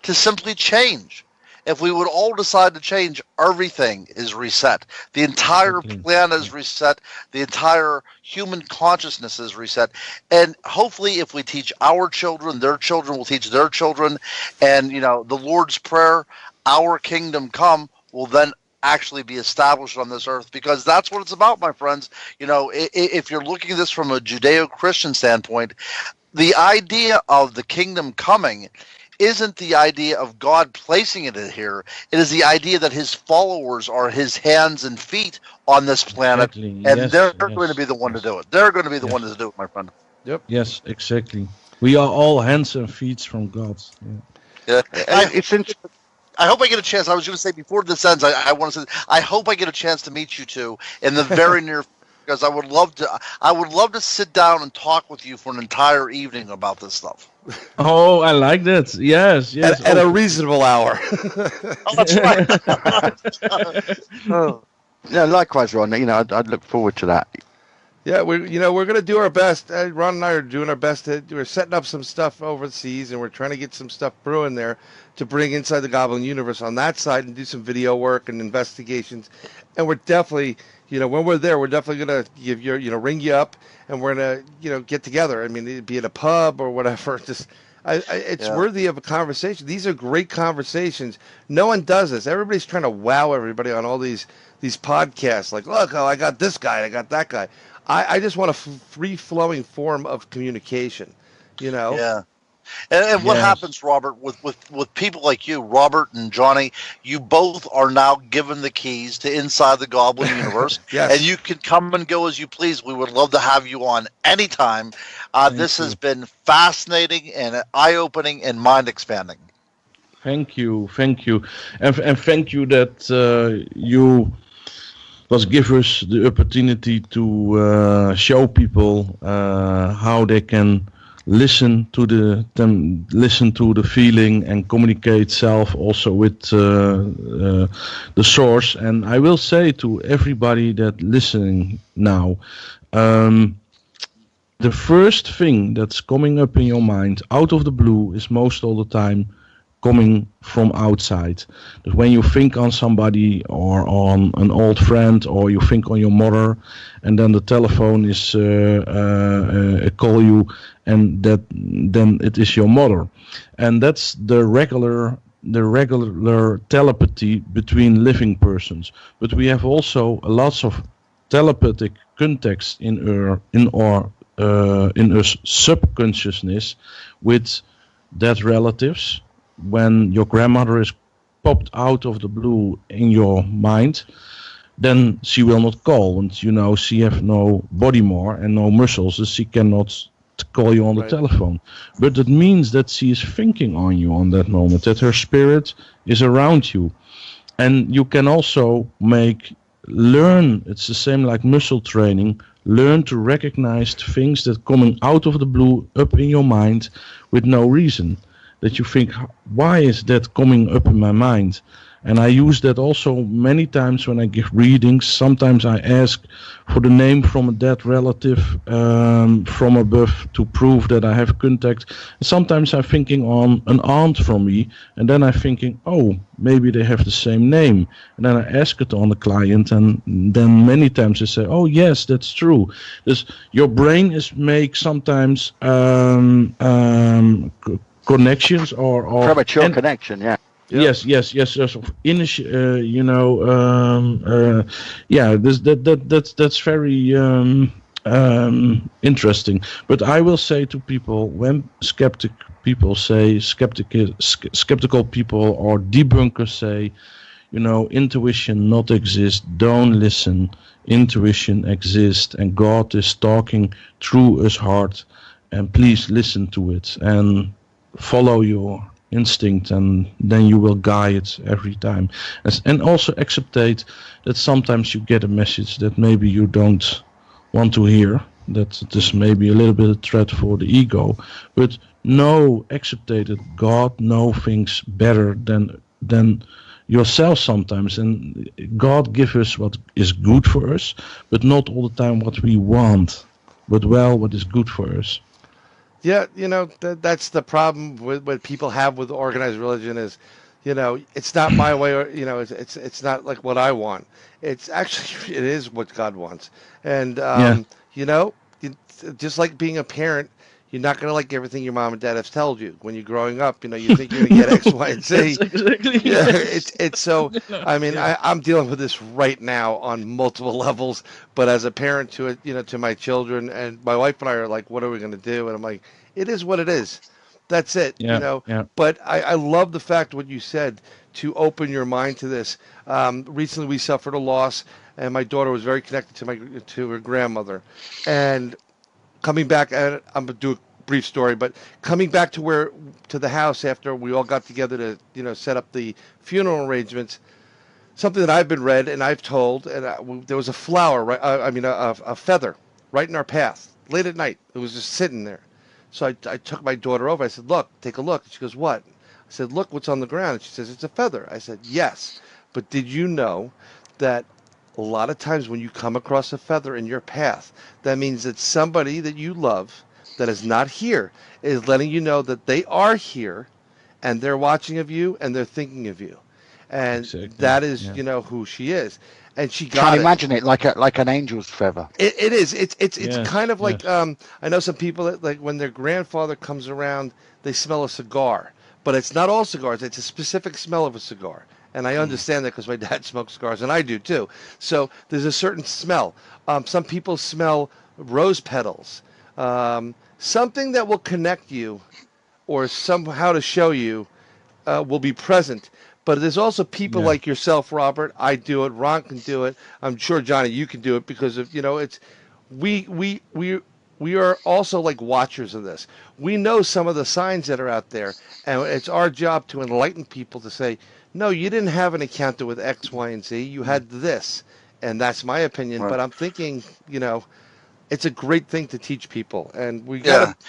to simply change. If we would all decide to change, everything is reset. The entire planet is reset. The entire human consciousness is reset. And hopefully if we teach our children, their children will teach their children. And, the Lord's Prayer, our kingdom come, will then actually be established on this earth, because that's what it's about, my friends. If you're looking at this from a Judeo-Christian standpoint, the idea of the kingdom coming isn't the idea of God placing it here. It is the idea that his followers are his hands and feet on this planet, and they're going to be the one to do it. They're going to be the one to do it, my friend. Yep. Yes, exactly. We are all hands and feet from God. Yeah. I hope I get a chance. I was going to say before this ends, I want to say I hope I get a chance to meet you two in the very near future, because I would love to sit down and talk with you for an entire evening about this stuff. Oh, I like that. Yes. At a reasonable hour. Oh, that's right. Yeah, likewise, Ron. I'd look forward to that. Yeah, we're going to do our best. Ron and I are doing our best. We're setting up some stuff overseas, and we're trying to get some stuff brewing there to bring Inside the Goblin Universe on that side and do some video work and investigations. And we're definitely, when we're there, we're definitely going to give you, ring you up, and we're going to, get together. I mean, it'd be at a pub or whatever. It's worthy of a conversation. These are great conversations. No one does this. Everybody's trying to wow everybody on all these podcasts. Like, look, I got this guy, I got that guy. I just want a free-flowing form of communication, Yeah. And what happens, Robbert, with people like you, Robbert and Johny, you both are now given the keys to Inside the Goblin Universe. Yes. And you can come and go as you please. We would love to have you on anytime. This has been fascinating and eye-opening and mind-expanding. Thank you. And thank you that you give us the opportunity to show people how they can listen to the feeling and communicate self also with the source. And I will say to everybody that listening now, the first thing that's coming up in your mind out of the blue is most all the time coming from outside. But when you think on somebody or on an old friend, or you think on your mother, and then the telephone is call you, and then it is your mother, and that's the regular telepathy between living persons. But we have also lots of telepathic context in our subconsciousness with dead relatives. When your grandmother is popped out of the blue in your mind, then she will not call, and she have no body more and no muscles, so she cannot call you on the telephone. But that means that she is thinking on you on that moment, that her spirit is around you. And you can also learn, it's the same like muscle training, learn to recognize things that coming out of the blue up in your mind with no reason. That you think, why is that coming up in my mind? And I use that also many times when I give readings. Sometimes I ask for the name from a dead relative from above to prove that I have contact. And sometimes I'm thinking on an aunt from me, and then I'm thinking, oh, maybe they have the same name. And then I ask it on the client, and then many times they say, oh yes, that's true. Your brain make sometimes connections or premature connection, yeah. Yes. That's very interesting. But I will say to people, when skeptical people or debunkers say, intuition not exist. Don't listen. Intuition exists, and God is talking through his heart, and please listen to it and follow your instinct, and then you will guide it every time. And also accept that sometimes you get a message that maybe you don't want to hear, that it is maybe a little bit of threat for the ego, but accept that God knows things better than yourself sometimes, and God gives us what is good for us, but not all the time what we want, but what is good for us. Yeah, that's the problem with what people have with organized religion is, it's not my way, or it's not like what I want. It's actually it is what God wants, and just like being a parent. You're not going to like everything your mom and dad have told you when you're growing up. You think you're going to get X, Y, and Z. Exactly. Yeah, it's so. I mean, I'm dealing with this right now on multiple levels. But as a parent to it, to my children, and my wife and I are like, what are we going to do? And I'm like, it is what it is. That's it. Yeah. But I love the fact what you said to open your mind to this. Recently, we suffered a loss, and my daughter was very connected to her grandmother, and coming back, I'm gonna do a brief story, but coming back to the house after we all got together to set up the funeral arrangements, something that I've been read and I've told, and there was a flower, right? A feather, right in our path late at night. It was just sitting there. So I took my daughter over. I said, "Look, take a look." And she goes, "What?" I said, "Look, what's on the ground." And she says, "It's a feather." I said, "Yes, but did you know that?" A lot of times when you come across a feather in your path, that means that somebody that you love that is not here is letting you know that they are here and they're watching of you and they're thinking of you. And that is, who she is. And she got Can't imagine it like an angel's feather. It is. It's kind of like, I know some people that like when their grandfather comes around, they smell a cigar. But it's not all cigars. It's a specific smell of a cigar. And I understand that because my dad smokes cigars, and I do too. So there's a certain smell. Some people smell rose petals. Something that will connect you or somehow to show you will be present. But there's also people like yourself, Robbert. I do it. Ron can do it. I'm sure, Johnny, you can do it because of, it's we are also like watchers of this. We know some of the signs that are out there, and it's our job to enlighten people to say, no, you didn't have an encounter with X, Y, and Z. You had this, and that's my opinion. Right. But I'm thinking, it's a great thing to teach people, and we got to,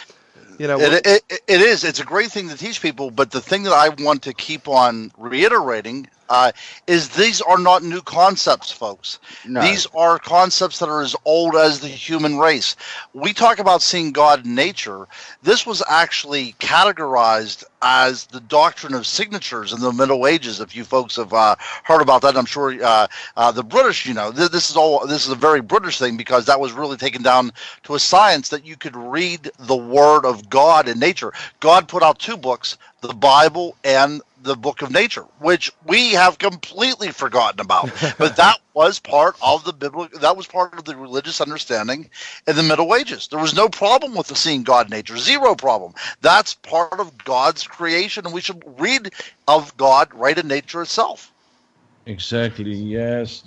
It is. It's a great thing to teach people, but the thing that I want to keep on reiterating is these are not new concepts, folks. No. These are concepts that are as old as the human race. We talk about seeing God in nature. This was actually categorized as the doctrine of signatures in the Middle Ages. If you folks have heard about that, I'm sure the British, this is a very British thing because that was really taken down to a science that you could read the Word of God in nature. God put out 2 books, the Bible and the Book of Nature, which we have completely forgotten about. But that was part of the religious understanding in the Middle Ages. There was no problem with seeing God in nature, 0 problem. That's part of God's creation, and we should read of God right in nature itself. Exactly. Yes.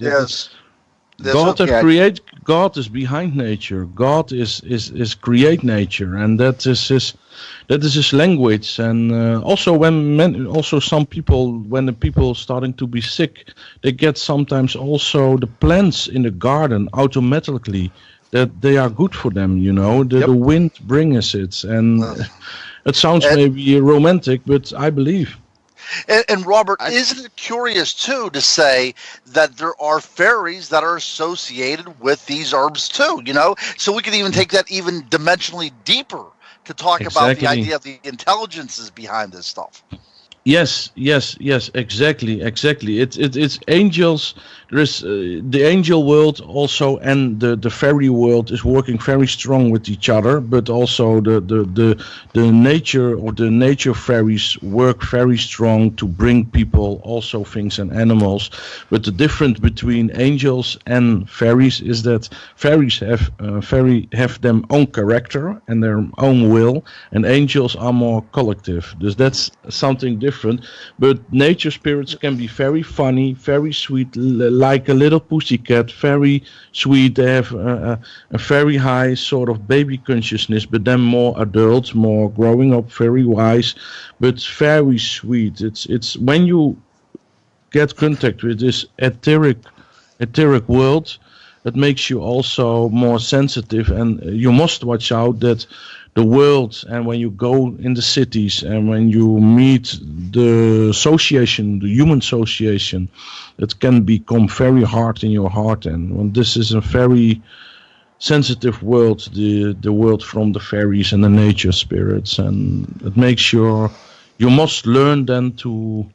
God is behind nature. God is create nature, and that is his language. And also some people, when the people starting to be sick, they get sometimes also the plants in the garden automatically that they are good for them. The wind brings it, and it sounds maybe romantic, but I believe. And Robbert, isn't it curious, too, to say that there are fairies that are associated with these herbs, too, So we can even take that even dimensionally deeper to talk about the idea of the intelligences behind this stuff. Yes, exactly. It's angels. there is the angel world also, and the fairy world is working very strong with each other, but also the nature or the nature fairies work very strong to bring people also things and animals. But the difference between angels and fairies is that fairies have their own character and their own will, and angels are more collective. That's something different. But nature spirits can be very funny, very sweet, like a little pussycat, very sweet. They have a very high sort of baby consciousness, but then more adult, more growing up, very wise, but very sweet. It's when you get contact with this etheric world, it makes you also more sensitive, and you must watch out that the world, and when you go in the cities and when you meet the human association, it can become very hard in your heart. And when this is a very sensitive world, the world from the fairies and the nature spirits, and it makes you must learn then to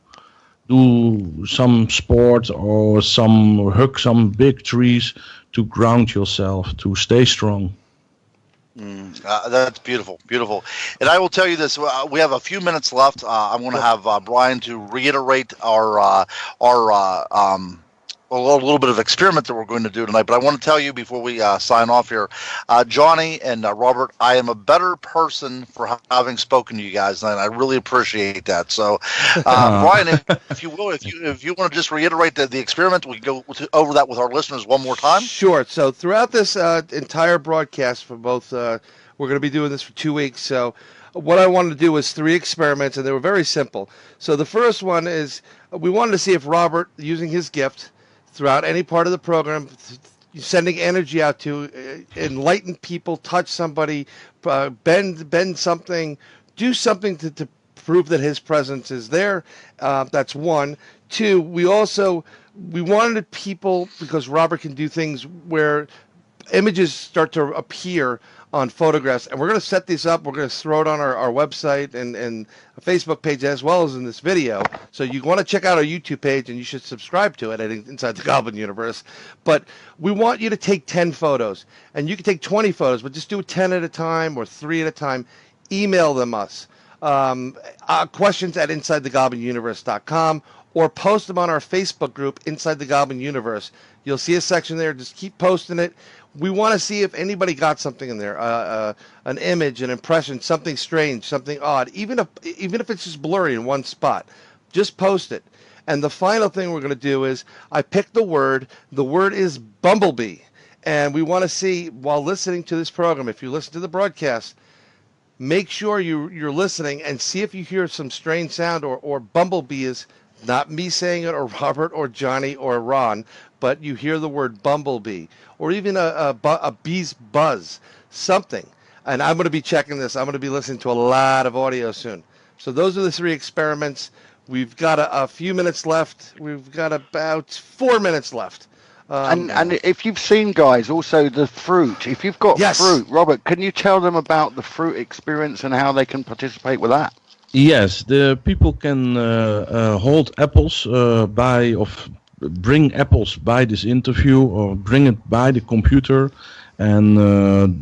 do some sport or hug some big trees to ground yourself, to stay strong. That's beautiful, beautiful. And I will tell you this: we have a few minutes left. I want to have Bryan to reiterate our a little bit of experiment that we're going to do tonight. But I want to tell you before we sign off here, Johny and Robbert, I am a better person for having spoken to you guys, and I really appreciate that. So, Bryan, if you will, if you want to just reiterate the experiment, we can go over that with our listeners one more time. Sure. So throughout this entire broadcast for both, we're going to be doing this for 2 weeks. So what I wanted to do was 3 experiments, and they were very simple. So the first one is we wanted to see if Robbert, using his gift, throughout any part of the program, sending energy out to enlighten people, touch somebody, bend something, do something to prove that his presence is there. That's 1. 2, we wanted people, because Robbert can do things where images start to appear on photographs, and we're going to set these up. We're going to throw it on our website and a Facebook page as well as in this video. So you want to check out our YouTube page, and you should subscribe to it at Inside the Goblin Universe. But we want you to take 10 photos, and you can take 20 photos, but just do 10 at a time or 3 at a time. Email them us. Questions at InsideTheGoblinUniverse.com, or post them on our Facebook group, Inside the Goblin Universe. You'll see a section there. Just keep posting it. We want to see if anybody got something in there, an image, an impression, something strange, something odd, even if it's just blurry in one spot. Just post it. And the final thing we're going to do is I picked the word. The word is bumblebee. And we want to see, while listening to this program, if you listen to the broadcast, make sure you're listening and see if you hear some strange sound, or bumblebee is not me saying it, or Robbert or Johny or Ron, but you hear the word bumblebee, or even a bee's buzz, something. And I'm going to be checking this. I'm going to be listening to a lot of audio soon. So those are the 3 experiments. We've got a few minutes left. We've got about 4 minutes left. And if you've seen, guys, also the fruit. If you've got fruit, Robbert, can you tell them about the fruit experience and how they can participate with that? Yes, the people can hold apples bring apples by this interview, or bring it by the computer and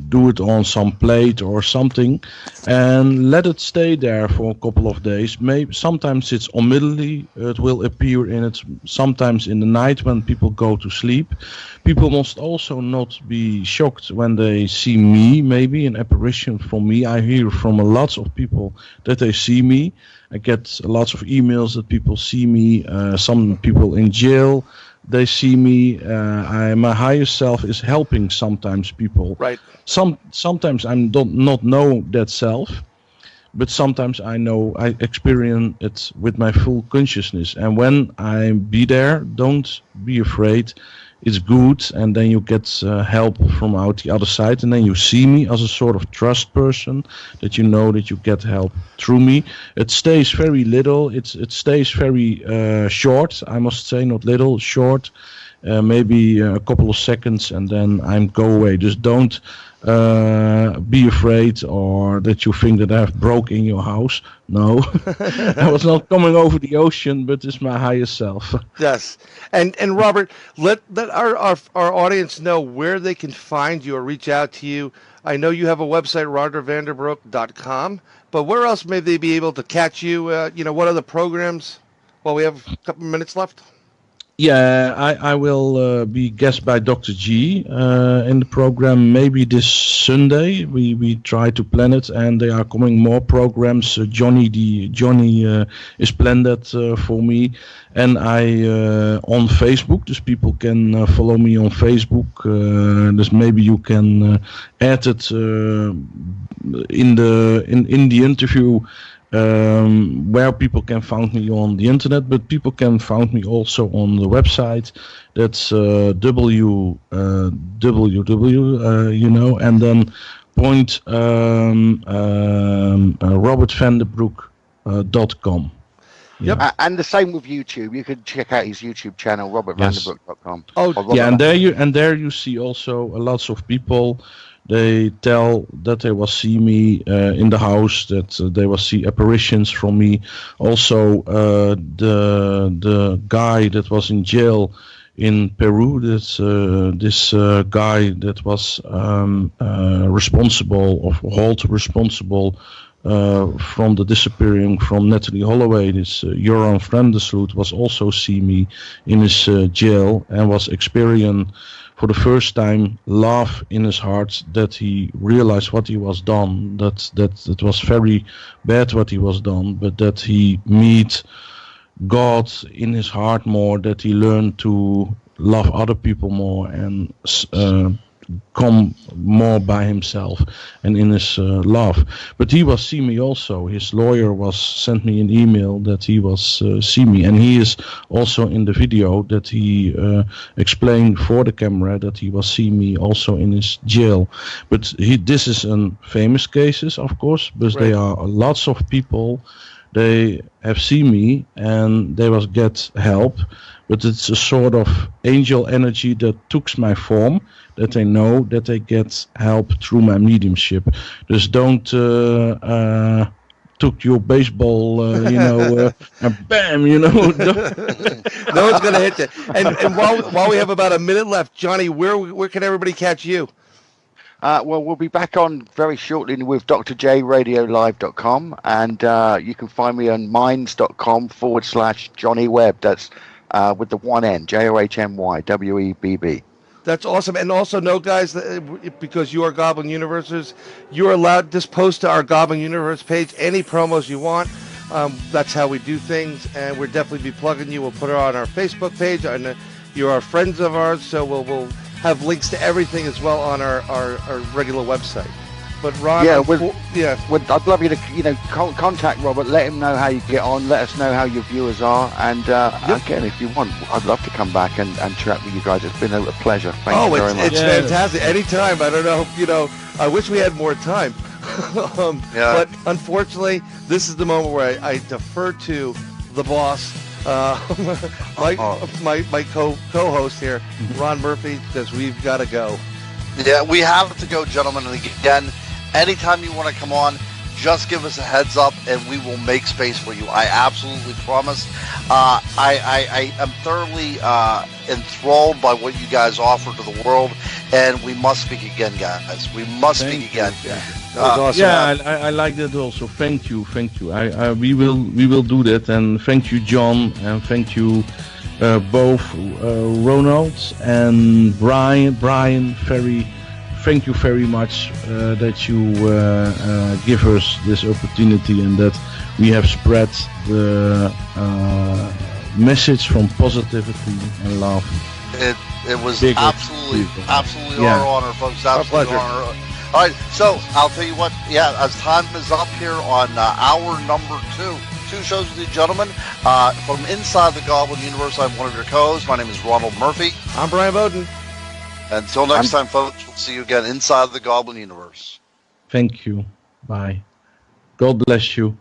do it on some plate or something, and let it stay there for a couple of days. Maybe sometimes it's immediately, it will appear in it, sometimes in the night when people go to sleep. People must also not be shocked when they see me, maybe an apparition from me. I hear from lots of people that they see me. I get lots of emails that people see me. Some people in jail, they see me. My higher self is helping sometimes people. Right. Sometimes I don't not know that self, but sometimes I know I experience it with my full consciousness. And when I be there, don't be afraid. It's good, and then you get help from out the other side, and then you see me as a sort of trust person, that you know that you get help through me. It stays very little. It stays very short, I must say, not little, short, maybe a couple of seconds, and then I go away. Just don't be afraid or that you think that I have Broke in your house. No, I was not coming over the ocean, but it's my higher self. Yes, and Robbert, let our audience know where they can find you or reach out to you. I know you have a website, rogervanderbroek.com, but where else may they be able to catch you? What other programs? Well, we have a couple minutes left. Yeah, I will be guest by Dr. G in the program maybe this Sunday. We try to plan it, and there are coming more programs. Johny is planned that for me, and I on Facebook. Dus people can follow me on Facebook. Dus maybe you can add it in the interview. Where people can find me on the internet, but people can find me also on the website. That's www, and then robertvanderbroek.com. Yep. And the same with YouTube. You can check out his YouTube channel, robertvanderbroek.com. Oh, yeah, and there you see also lots of people. They tell that they will see me in the house, that they will see apparitions from me. Also, the guy that was in jail in Peru, this guy that was responsible from the disappearing from Natalie Holloway, this Joran Vrendesloot, was also see me in his jail and was experiencing for the first time love in his heart, that he realized what he was done, that it was very bad what he was done, but that he meet God in his heart more, that he learned to love other people more and come more by himself and in his love. But he was see me also. His lawyer was sent me an email that he was see me, and he is also in the video that he explained for the camera that he was see me also in his jail. But this is a famous cases, of course, but right. There are lots of people. They have seen me and they was get help, but it's a sort of angel energy that took my form, that they know that they get help through my mediumship. Just don't took your baseball, and bam, No one's gonna hit you. And while we have about a minute left, Johny, where can everybody catch you? Well, we'll be back on very shortly with drjradiolive.com, and you can find me on minds.com/Johny Webb. That's with the one N, JOHNY, WEBB. That's awesome. And also know, guys, that because you are Goblin Universes, you're allowed to just post to our Goblin Universe page any promos you want. That's how we do things, and we'll definitely be plugging you. We'll put it on our Facebook page. And you are friends of ours, so we'll have links to everything as well on our regular website. But Ron, I'd love you to contact Robbert, let him know how you get on, let us know how your viewers are, and again, if you want, I'd love to come back and chat with you guys. It's been a pleasure. Thank you very much. It's fantastic. Anytime. I don't know. I wish we had more time. But unfortunately, this is the moment where I defer to the boss. My co-host here, Ron Murphy, says we've got to go. Yeah, we have to go, gentlemen. And again, anytime you want to come on, just give us a heads up and we will make space for you. I absolutely promise. I am thoroughly enthralled by what you guys offer to the world, and we must speak again, guys. We must speak again. That was awesome. Yeah, I like that also. Thank you. We will do that, and thank you, John, and thank you both Ronald and Bryan. Thank you very much that you give us this opportunity and that we have spread the message from positivity and love. It was absolutely our honor, folks. Absolutely our honor. All right, so I'll tell you what. Yeah, as time is up here on hour number 2 shows with you, gentlemen. From Inside the Goblin Universe, I'm one of your co-hosts. My name is Ronald Murphy. I'm Bryan Bowden. Until next time, folks, we'll see you again inside the Goblin Universe. Thank you. Bye. God bless you.